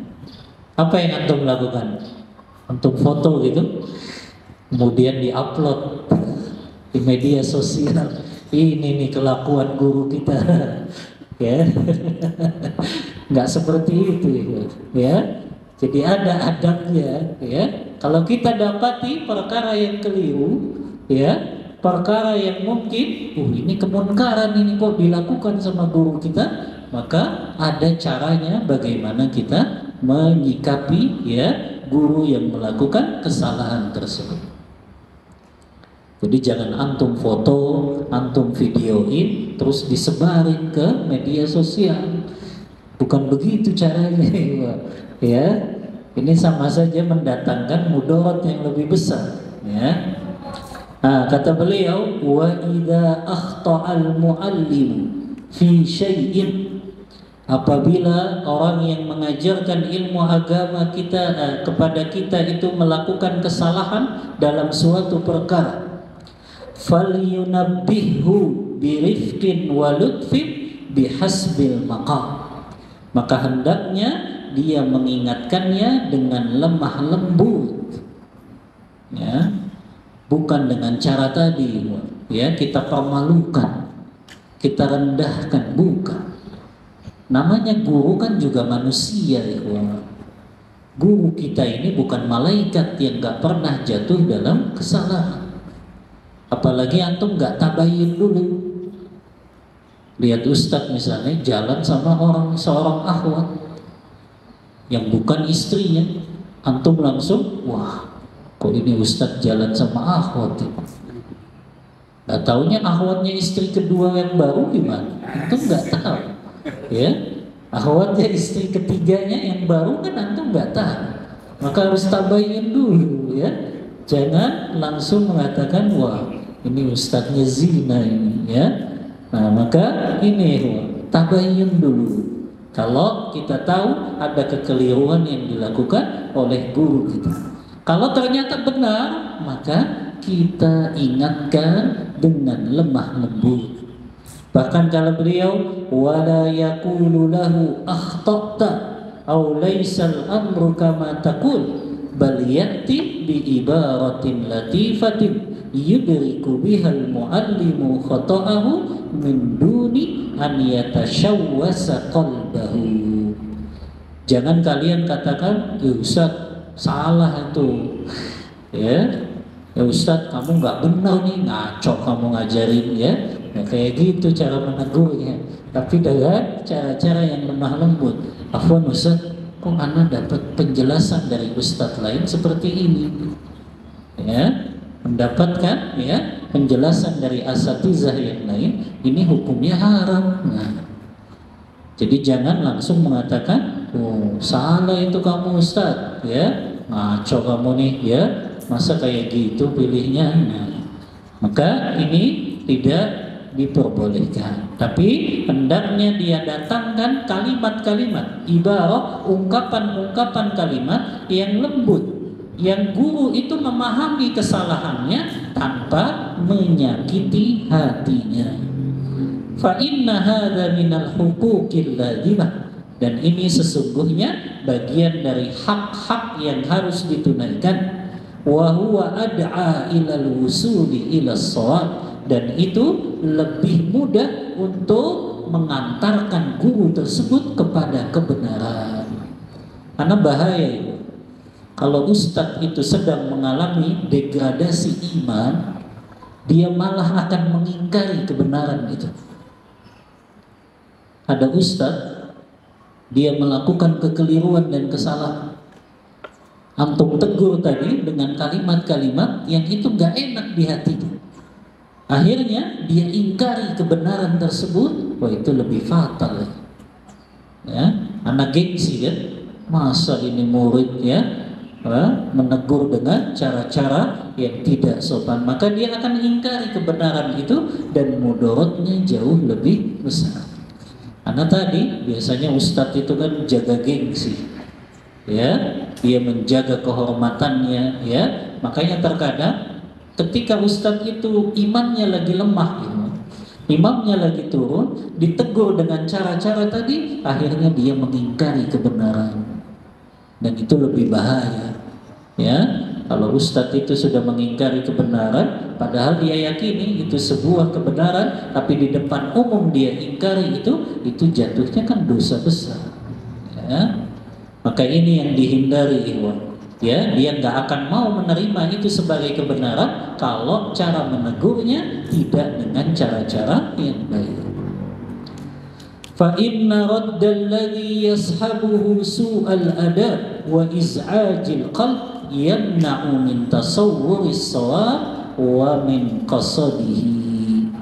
Apa yang antum lakukan? Antum foto gitu, kemudian diupload di media sosial. Ini nih kelakuan guru kita, ya. Nggak seperti itu, ya. Jadi ada adabnya, ya. Kalau kita dapati perkara yang keliru, ya, perkara yang mungkin, ini kemunkaran ini kok dilakukan sama guru kita, maka ada caranya bagaimana kita menyikapi ya guru yang melakukan kesalahan tersebut. Jadi jangan antum foto, antum videoin terus disebarin ke media sosial. Bukan begitu caranya, ya. Ini sama saja mendatangkan mudarat yang lebih besar, ya. Nah, kata beliau, wa idza akhta'al muallim fi syai'in, apabila orang yang mengajarkan ilmu agama kita kepada kita itu melakukan kesalahan dalam suatu perkara, falyunabbihhu birifqin wa lutfin bihasbil maqam, maka hendaknya dia mengingatkannya dengan lemah lembut, ya, bukan dengan cara tadi, ya, kita permalukan, kita rendahkan, bukan. Namanya guru kan juga manusia, ya. Guru kita ini bukan malaikat yang gak pernah jatuh dalam kesalahan. Apalagi antum gak tabayun dulu. Lihat ustadz misalnya jalan sama seorang akhwat yang bukan istrinya, antum langsung, wah, kok ini ustadz jalan sama akhwat? Gak taunya akhwatnya istri kedua yang baru gimana? Antum gak tahu, ya. Akhwatnya istri ketiganya yang baru kan antum nggak tahu, maka harus tabayun dulu, ya. Jangan langsung mengatakan wah ini ustadznya zina ini, ya. Nah maka ini tabayun dulu. Kalau kita tahu ada kekeliruan yang dilakukan oleh guru kita, kalau ternyata benar maka kita ingatkan dengan lemah lembut. Bahkan kalau beliau wala yaqulu lahu akhta'ta aw laysa al-amru kama taqul bal ya'ti bi ibaratin latifatin yudriku biha al-muallimu khata'ahu min duni an yatashawwasa qalbahu. Jangan kalian katakan, Ustaz salah itu, ya Ustaz kamu nggak benar nih, ngaco kamu ngajarin, ya. Nah, kayak gitu cara menegurnya, tapi dengan cara-cara yang lemah lembut. Afwan Ustaz, kok ana dapat penjelasan dari Ustaz lain seperti ini, ya, mendapatkan ya penjelasan dari asatizah yang lain, ini hukumnya haram. Nah, jadi jangan langsung mengatakan, oh salah itu kamu Ustaz, ya, ngaco kamu nih, ya, masa kayak gitu pilihnya. Nah, maka ini tidak diperbolehkan, tapi hendaknya dia datangkan kalimat-kalimat, ibarat ungkapan-ungkapan kalimat yang lembut, yang guru itu memahami kesalahannya tanpa menyakiti hatinya. Fa inna hadza minal huquqil lazimah, dan ini sesungguhnya bagian dari hak-hak yang harus ditunaikan. Wa huwa ad'a ilal wusuli ilas shawab, dan itu lebih mudah untuk mengantarkan guru tersebut kepada kebenaran. Karena bahaya itu kalau ustadz itu sedang mengalami degradasi iman, dia malah akan mengingkari kebenaran itu. Ada ustadz, dia melakukan kekeliruan dan kesalahan, antum tegur tadi dengan kalimat-kalimat yang itu gak enak di hatinya. Akhirnya dia ingkari kebenaran tersebut, wah itu lebih fatal, ya. Anak gengsi kan, masa ini murid ya menegur dengan cara-cara yang tidak sopan, maka dia akan ingkari kebenaran itu dan mudaratnya jauh lebih besar. Karena tadi biasanya ustadz itu kan jaga gengsi, ya, dia menjaga kehormatannya, ya. Makanya terkadang ketika ustadz itu imannya lagi lemah, imamnya lagi turun, ditegur dengan cara-cara tadi, akhirnya dia mengingkari kebenaran, dan itu lebih bahaya, ya. Kalau ustadz itu sudah mengingkari kebenaran, padahal dia yakini itu sebuah kebenaran, tapi di depan umum dia ingkari itu jatuhnya kan dosa besar, ya. Maka ini yang dihindari, ikhwan. Ya, dia nggak akan mau menerima itu sebagai kebenaran kalau cara menegurnya tidak dengan cara-cara yang baik. Fa inna raddal ladzi yashabuhu su'al adab wa iz'ajil qalb yamna'u min tasawwuris shawab wa min qasadihi.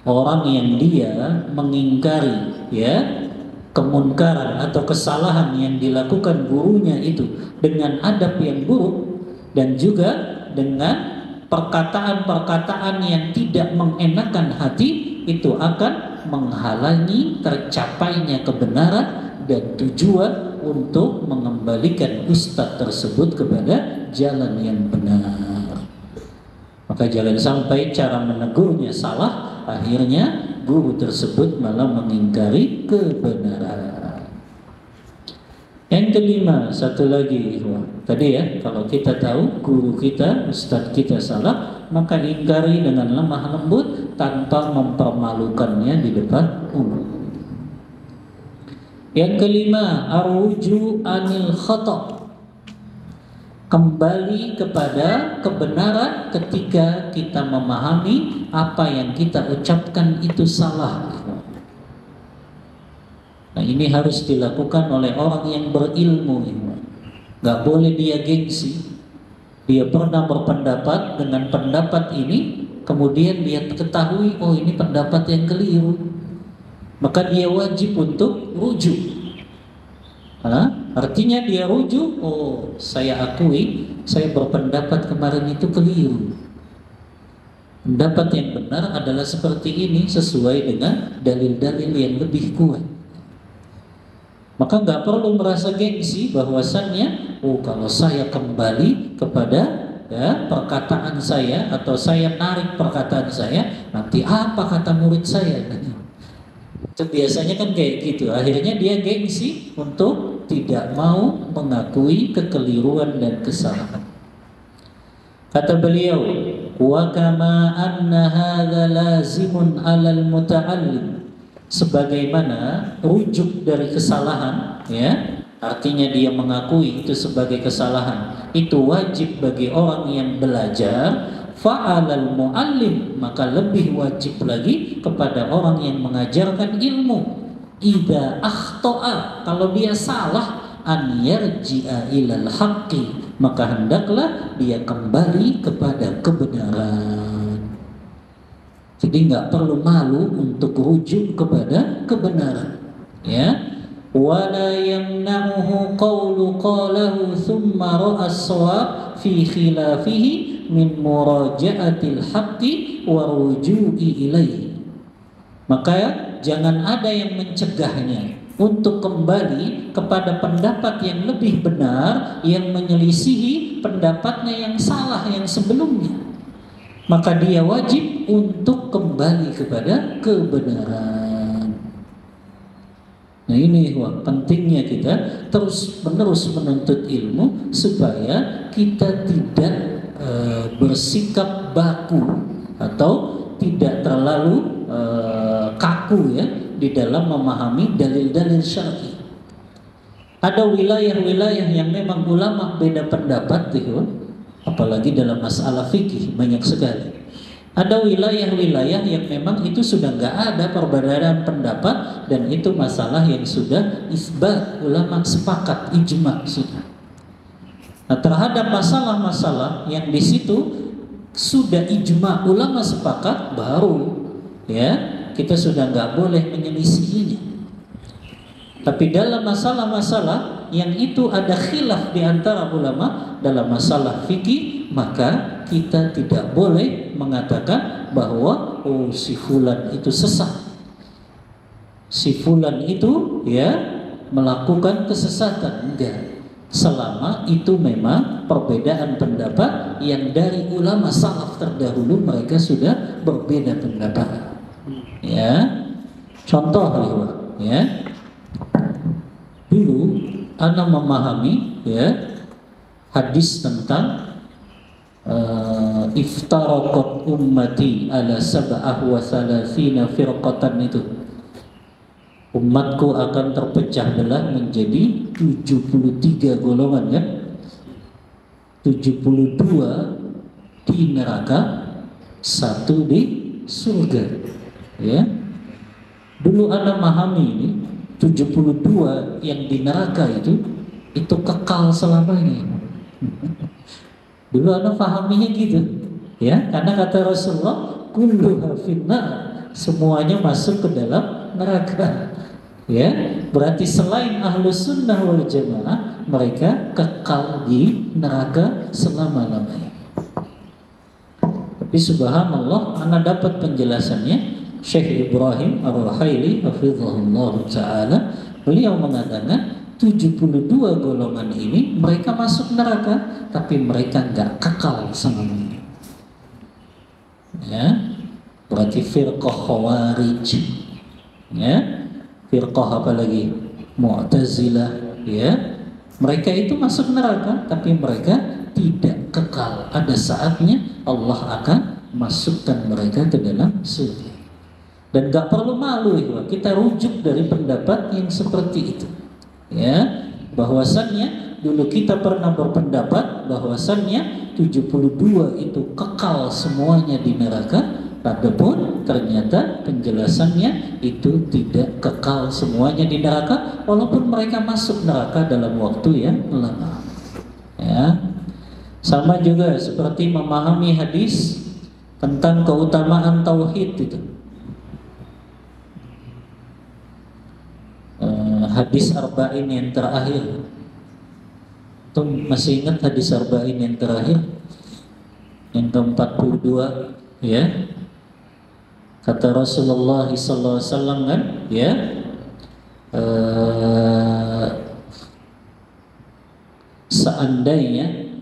Orang yang dia mengingkari, ya, kemunkaran atau kesalahan yang dilakukan gurunya itu dengan adab yang buruk dan juga dengan perkataan-perkataan yang tidak mengenakan hati, itu akan menghalangi tercapainya kebenaran dan tujuan untuk mengembalikan ustadz tersebut kepada jalan yang benar. Maka jangan sampai cara menegurnya salah, akhirnya guru tersebut malah mengingkari kebenaran. Yang kelima, satu lagi, tadi ya, kalau kita tahu guru kita, ustadz kita salah, maka ingkari dengan lemah lembut tanpa mempermalukannya di depan umum. Yang kelima, arruju anil khata', kembali kepada kebenaran ketika kita memahami apa yang kita ucapkan itu salah. Nah, ini harus dilakukan oleh orang yang berilmu. Gak boleh dia gengsi. Dia pernah berpendapat dengan pendapat ini, kemudian dia ketahui, oh ini pendapat yang keliru, maka dia wajib untuk rujuk. Artinya dia rujuk, oh saya akui, saya berpendapat kemarin itu keliru. Pendapat yang benar adalah seperti ini, sesuai dengan dalil-dalil yang lebih kuat. Maka nggak perlu merasa gengsi bahwasannya, oh kalau saya kembali kepada perkataan saya, atau saya narik perkataan saya, nanti apa kata murid saya? Itu biasanya kan kayak gitu. Akhirnya dia gengsi untuk tidak mau mengakui kekeliruan dan kesalahan. Kata beliau, wa kama anna hadza lazimun 'alal muta'allim, sebagaimana rujuk dari kesalahan, ya, artinya dia mengakui itu sebagai kesalahan, itu wajib bagi orang yang belajar. Fa'alal mu'allim, maka lebih wajib lagi kepada orang yang mengajarkan ilmu. Idza akhta'a, kalau dia salah, an yarji'a ilal haqqi, maka hendaklah dia kembali kepada kebenaran. Jadi nggak perlu malu untuk rujuk kepada kebenaran, ya. Wala yamna'uhu qawlu qalahu thumma ra'a as-shawab fi khilafihi min muraja'atil haqqi wa ruju'i ilaihi. Maka jangan ada yang mencegahnya untuk kembali kepada pendapat yang lebih benar, yang menyelisihi pendapatnya yang salah yang sebelumnya. Maka dia wajib untuk kembali kepada kebenaran. Nah ini pentingnya kita terus-menerus menuntut ilmu supaya kita tidak bersikap baku atau tidak terlalu kaku, ya, di dalam memahami dalil-dalil syar'i. Ada wilayah-wilayah yang memang ulama beda pendapat, apalagi dalam masalah fikih banyak sekali. Ada wilayah-wilayah yang memang itu sudah nggak ada perbedaan pendapat, dan itu masalah yang sudah isbat, ulama sepakat, ijma sudah. Nah, terhadap masalah-masalah yang di situ sudah ijma ulama sepakat, baru, ya, kita sudah nggak boleh menyelisihinya. Tapi dalam masalah-masalah yang itu ada khilaf di antara ulama dalam masalah fikih, maka kita tidak boleh mengatakan bahwa oh si fulan itu sesat, si fulan itu, ya, melakukan kesesatan. Enggak. Selama itu memang perbedaan pendapat yang dari ulama salaf terdahulu mereka sudah berbeda pendapat. Ya, contoh, ya, dulu ana memahami, ya, hadis tentang iftaraqat ummati ala sab'ah wa thalathina firqatan, itu umatku akan terpecah belah menjadi 73 golongan, ya. 72 di neraka, 1 di surga, ya. Dulu ana memahami ini 72 yang di neraka itu kekal selamanya. Dulu ana pahaminya gitu, ya, karena kata Rasulullah kulluha finnar, semuanya masuk ke dalam neraka, ya. Berarti selain ahlus sunnah wal jamaah, mereka kekal di neraka selama-lamanya. Tapi subhanallah, ana dapat penjelasannya Syekh Ibrahim Ar-Ruhaili hafizahullah ta'ala. Beliau mengatakan 72 golongan ini mereka masuk neraka, tapi mereka enggak kekal selamanya, ya. Berarti firqah Khawarij, ya, firqah apa lagi, Mu'tazilah, ya, mereka itu masuk neraka tapi mereka tidak kekal. Ada saatnya Allah akan masukkan mereka ke dalam surga. Dan gak perlu malu ya, kita rujuk dari pendapat yang seperti itu. Ya, bahwasannya dulu kita pernah berpendapat bahwasannya 72 itu kekal semuanya di neraka. Padahal ternyata penjelasannya itu tidak kekal semuanya di neraka, walaupun mereka masuk neraka dalam waktu yang lama. Ya, sama juga seperti memahami hadis tentang keutamaan tauhid itu. Hadis arba'in yang terakhir. Tuh masih ingat hadis arba'in yang terakhir? Yang ke-42, ya. Kata Rasulullah SAW kan, ya, seandainya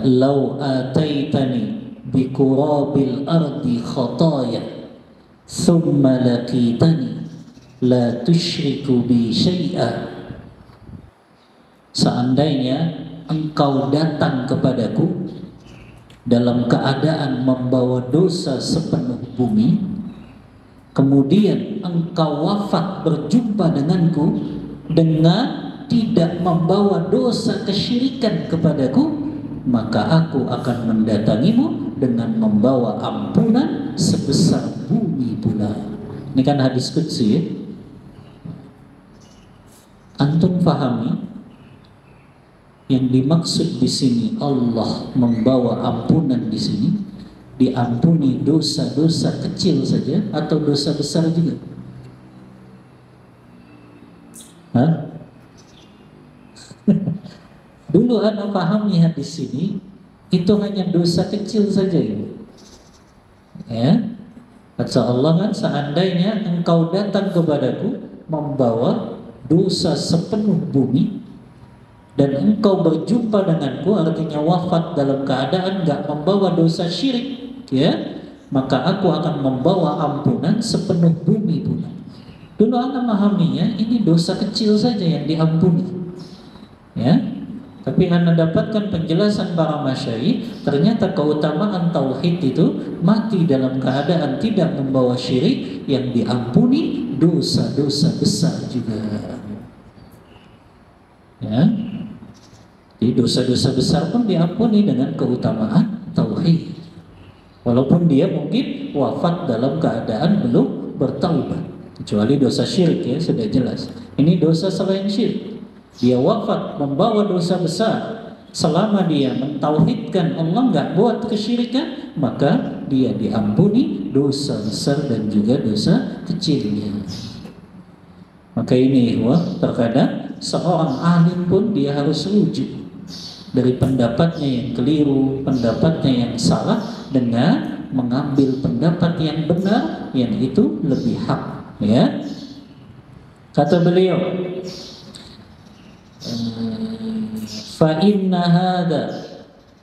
lau ataitani bi qurabil ardi khataya thumma laqitani la tusyriku bi syai'a. Seandainya engkau datang kepadaku dalam keadaan membawa dosa sepenuh bumi, kemudian engkau wafat berjumpa denganku dengan tidak membawa dosa kesyirikan kepadaku, maka aku akan mendatangimu dengan membawa ampunan sebesar bumi pula. Ini kan hadis qudsi ya. Antum pahami yang dimaksud di sini Allah membawa ampunan di sini, diampuni dosa-dosa kecil saja atau dosa besar juga? Hah? Dulu Anda pahami hadis ini itu hanya dosa kecil saja ya. Kata Allah kan, seandainya engkau datang kepadaku membawa dosa sepenuh bumi dan engkau berjumpa denganku, artinya wafat dalam keadaan gak membawa dosa syirik, ya, maka aku akan membawa ampunan sepenuh bumi pula. Dulu Anda memahaminya ini dosa kecil saja yang diampuni, ya. Tapi Anda dapatkan penjelasan para masyayikh, ternyata keutamaan tauhid itu mati dalam keadaan tidak membawa syirik, yang diampuni dosa-dosa besar juga, ya. Jadi dosa-dosa besar pun diampuni dengan keutamaan tauhid, walaupun dia mungkin wafat dalam keadaan belum bertaubat, kecuali dosa syirik ya, sudah jelas. Ini dosa selain syirik, dia wafat membawa dosa besar, selama dia mentauhidkan Allah, nggak buat kesyirikan, maka dia diampuni dosa besar dan juga dosa kecilnya. Maka ini terkadang seorang alim pun dia harus rujuk dari pendapatnya yang keliru, pendapatnya yang salah, dengan mengambil pendapat yang benar, yang itu lebih hak, ya. Kata beliau, fa inna hadha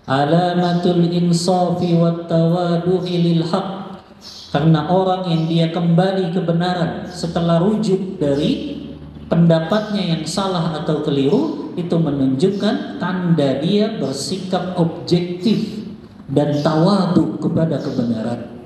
alamatul insafi wat tawadu'i lil haq. Karena orang yang dia kembali kebenaran setelah rujuk dari pendapatnya yang salah atau keliru, itu menunjukkan tanda dia bersikap objektif dan tawadu kepada kebenaran.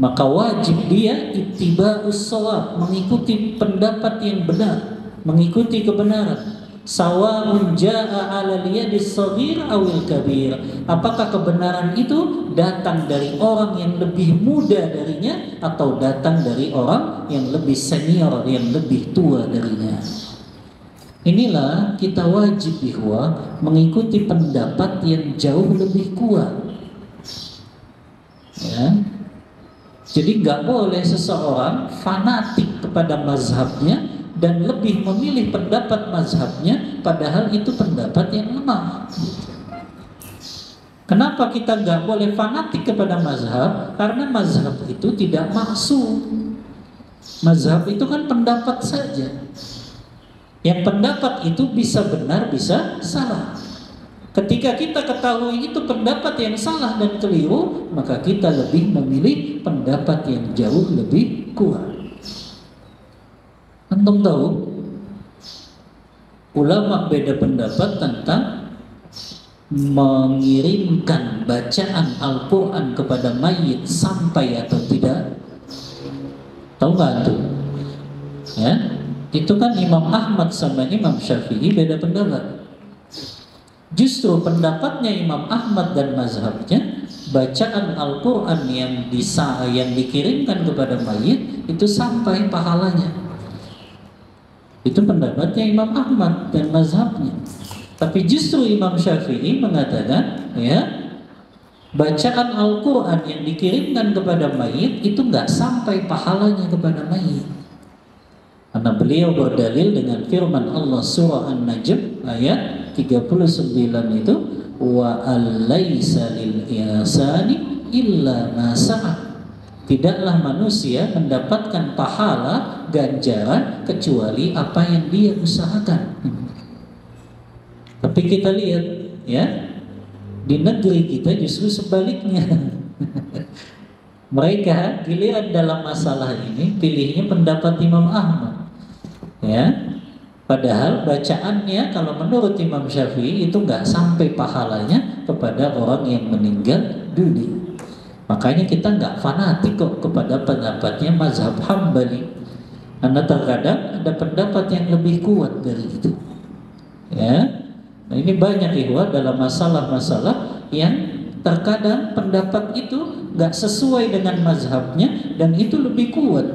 Maka wajib dia ittiba'us shawab, mengikuti pendapat yang benar, mengikuti kebenaran. Sawa'un ja'a 'alal yadis shaghir awil kabir. Apakah kebenaran itu datang dari orang yang lebih muda darinya atau datang dari orang yang lebih senior, yang lebih tua darinya. Inilah kita wajib mengikuti pendapat yang jauh lebih kuat, ya. Jadi nggak boleh seseorang fanatik kepada mazhabnya dan lebih memilih pendapat mazhabnya, padahal itu pendapat yang lemah. Kenapa kita nggak boleh fanatik kepada mazhab? Karena mazhab itu tidak maksum. Mazhab itu kan pendapat saja. Yang pendapat itu bisa benar, bisa salah. Ketika kita ketahui itu pendapat yang salah dan keliru, maka kita lebih memilih pendapat yang jauh lebih kuat. Antum tahu, ulama beda pendapat tentang mengirimkan bacaan Al-Quran kepada mayit sampai atau tidak. Tahu nggak tuh? Ya, itu kan Imam Ahmad sama Imam Syafi'i beda pendapat. Justru pendapatnya Imam Ahmad dan mazhabnya, bacaan Al-Quran yang dikirimkan kepada mayit itu sampai pahalanya. Itu pendapatnya Imam Ahmad dan mazhabnya. Tapi justru Imam Syafi'i mengatakan, ya, bacaan Al-Quran yang dikirimkan kepada mayit itu nggak sampai pahalanya kepada mayit. Karena beliau berdalil dengan firman Allah surah An-Najm ayat 39 itu, wa alaysa lil insani illa ma sa'a. Tidaklah manusia mendapatkan pahala ganjaran kecuali apa yang dia usahakan. Tapi kita lihat, ya, di negeri kita justru sebaliknya. Mereka giliran dalam masalah ini pilihnya pendapat Imam Ahmad, ya. Padahal bacaannya kalau menurut Imam Syafi'i itu nggak sampai pahalanya kepada orang yang meninggal dunia. Makanya kita nggak fanatik kok kepada pendapatnya mazhab Hambali. Karena terkadang ada pendapat yang lebih kuat dari itu, ya. Nah, ini banyak ikhwah dalam masalah-masalah yang terkadang pendapat itu nggak sesuai dengan mazhabnya dan itu lebih kuat,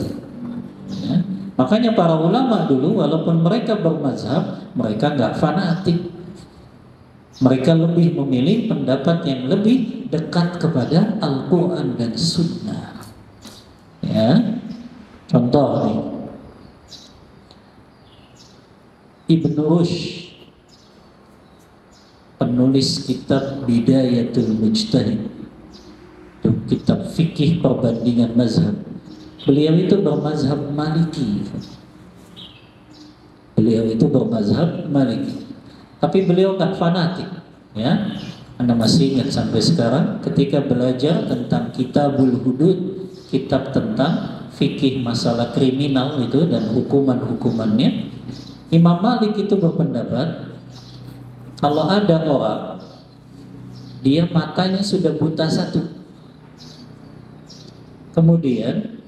ya. Makanya para ulama dulu walaupun mereka bermazhab, mereka nggak fanatik. Mereka lebih memilih pendapat yang lebih dekat kepada Al-Quran dan Sunnah, ya. Contoh nih, Ibn Rushd, penulis kitab Bidayatul Mujtahid, itu kitab fikih perbandingan mazhab. Beliau itu bermazhab Maliki. Tapi beliau nggak fanatik, ya. Anda masih ingat sampai sekarang ketika belajar tentang Kitabul Hudud, kitab tentang fikih masalah kriminal itu dan hukuman-hukumannya, Imam Malik itu berpendapat kalau ada orang dia matanya sudah buta satu, kemudian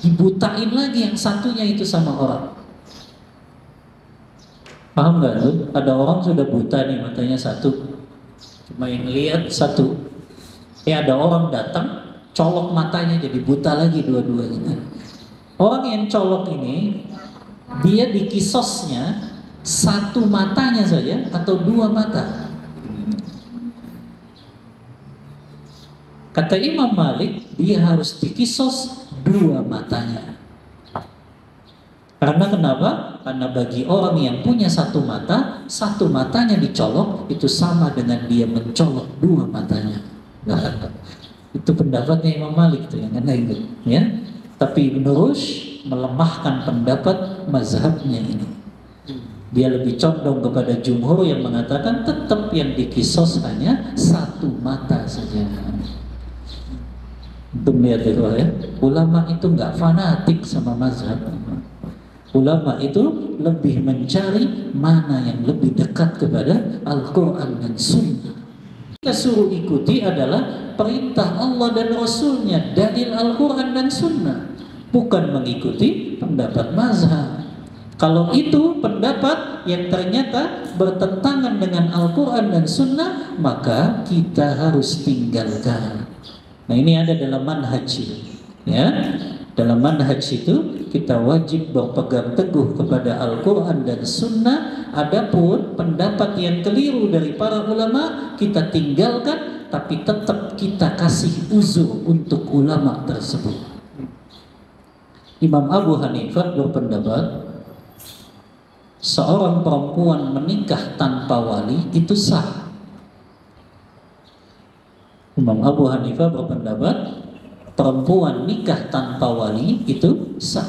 dibutain lagi yang satunya itu sama orang. Paham nggak tuh? Ada orang sudah buta nih matanya satu, cuma yang lihat satu. Ya ada orang datang colok matanya jadi buta lagi dua-duanya. Orang yang colok ini dia di kisosnya satu matanya saja atau dua mata. Kata Imam Malik dia harus dikisos dua matanya. Karena kenapa? Karena bagi orang yang punya satu matanya dicolok itu sama dengan dia mencolok dua matanya. Itu pendapatnya Imam Malik tuh yang anda ingat, ya. Tapi Ibn Rushd melemahkan pendapat mazhabnya ini. Dia lebih condong kepada jumhur yang mengatakan tetap yang dikisos hanya satu mata saja. Untuk melihat itu, ya, ulama itu nggak fanatik sama mazhab. Ulama itu lebih mencari mana yang lebih dekat kepada Al-Quran dan Sunnah. Kita suruh ikuti adalah perintah Allah dan Rasulnya, dalil Al-Quran dan Sunnah, bukan mengikuti pendapat mazhab. Kalau itu pendapat yang ternyata bertentangan dengan Al-Quran dan Sunnah, maka kita harus tinggalkan. Nah, ini ada dalam manhaj, ya. Dalam manhaj itu kita wajib berpegang teguh kepada Al-Quran dan Sunnah. Adapun pendapat yang keliru dari para ulama kita tinggalkan, tapi tetap kita kasih uzur untuk ulama tersebut. Imam Abu Hanifah berpendapat seorang perempuan menikah tanpa wali itu sah. Imam Abu Hanifah berpendapat perempuan nikah tanpa wali itu sah.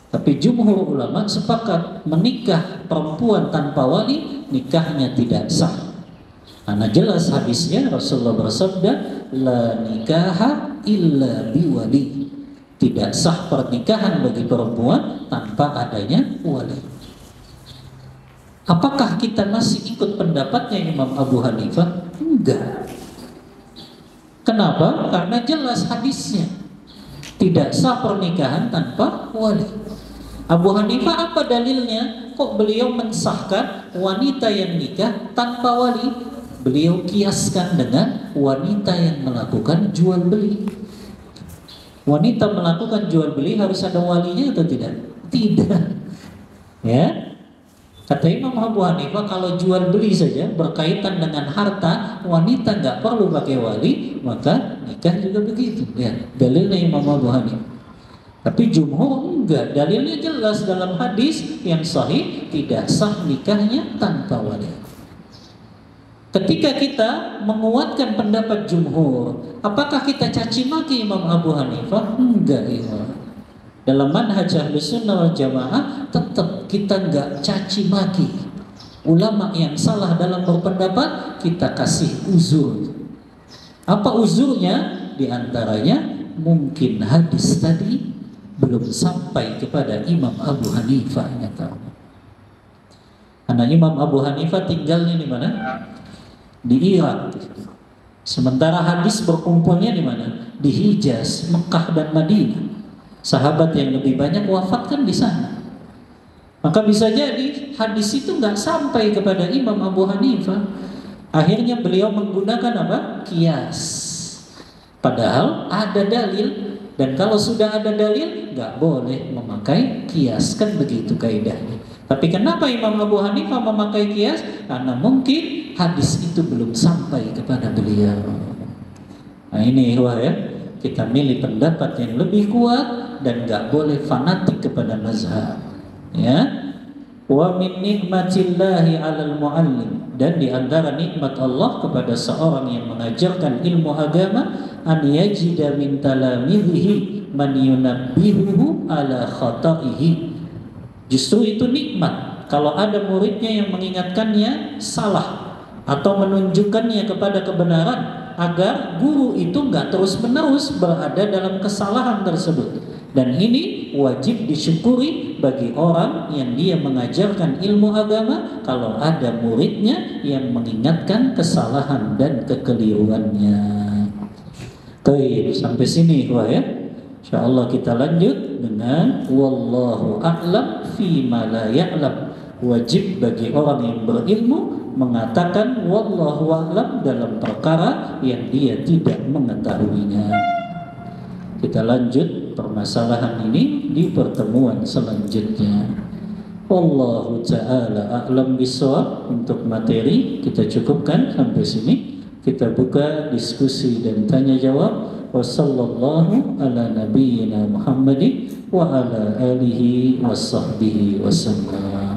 Tapi jumhur ulama sepakat menikah perempuan tanpa wali nikahnya tidak sah. Karena jelas hadisnya Rasulullah bersabda, la nikaha illa biwali. Tidak sah pernikahan bagi perempuan tanpa adanya wali. Apakah kita masih ikut pendapatnya Imam Abu Hanifah? Enggak. Kenapa? Karena jelas hadisnya Tidak sah pernikahan tanpa wali. Abu Hanifah apa dalilnya? Kok beliau mensahkan wanita yang nikah tanpa wali? Beliau kiaskan dengan wanita yang melakukan jual beli. Wanita melakukan jual beli harus ada walinya atau tidak? Tidak. Ya. Kata Imam Abu Hanifah, kalau jual beli saja berkaitan dengan harta, wanita nggak perlu pakai wali, maka nikah juga begitu. Ya, dalilnya Imam Abu Hanifah. Tapi jumhur enggak, dalilnya jelas dalam hadis yang sahih, tidak sah nikahnya tanpa wali. Ketika kita menguatkan pendapat jumhur, apakah kita caci maki Imam Abu Hanifah? Enggak, ya. Dalam manhaj Ahlus Sunnah wal Jamaah tetap kita enggak caci maki ulama yang salah dalam berpendapat, kita kasih uzur. Apa uzurnya? Di antaranya mungkin hadis tadi belum sampai kepada Imam Abu Hanifah. Karena Imam Abu Hanifah tinggalnya di mana? Di Irak. Sementara hadis berkumpulnya di mana? Di Hijaz, Mekah dan Madinah. Sahabat yang lebih banyak wafat kan di sana. Maka bisa jadi hadis itu nggak sampai kepada Imam Abu Hanifah. Akhirnya beliau menggunakan apa? Qiyas. Padahal ada dalil, dan kalau sudah ada dalil nggak boleh memakai qiyas, kan begitu kaidahnya. Tapi kenapa Imam Abu Hanifah memakai qiyas? Karena mungkin hadis itu belum sampai kepada beliau. Nah ini ya, kita milih pendapat yang lebih kuat dan nggak boleh fanatik kepada mazhab. Ya, wa min nikmatillahi 'alal muallim, dan di antara nikmat Allah kepada seorang yang mengajarkan ilmu agama, an yajida min talamidhihi man yunabbihuhu ala khata'ihi. Justru itu nikmat kalau ada muridnya yang mengingatkannya salah atau menunjukkannya kepada kebenaran, agar guru itu nggak terus-menerus berada dalam kesalahan tersebut. Dan ini wajib disyukuri bagi orang yang dia mengajarkan ilmu agama, kalau ada muridnya yang mengingatkan kesalahan dan kekeliruannya. Baik, sampai sini ya. Insyaallah kita lanjut dengan wallahu a'lam fima la ya'lam. Wajib bagi orang yang berilmu mengatakan wallahu a'lam dalam perkara yang dia tidak mengetahuinya. Kita lanjut permasalahan ini di pertemuan selanjutnya. Wallahu ta'ala a'lam bishawab. Untuk materi kita cukupkan sampai sini. Kita buka diskusi dan tanya jawab. Wassallallahu ala nabiyyina Muhammadin wa ala alihi wa sahbihi wa sallam.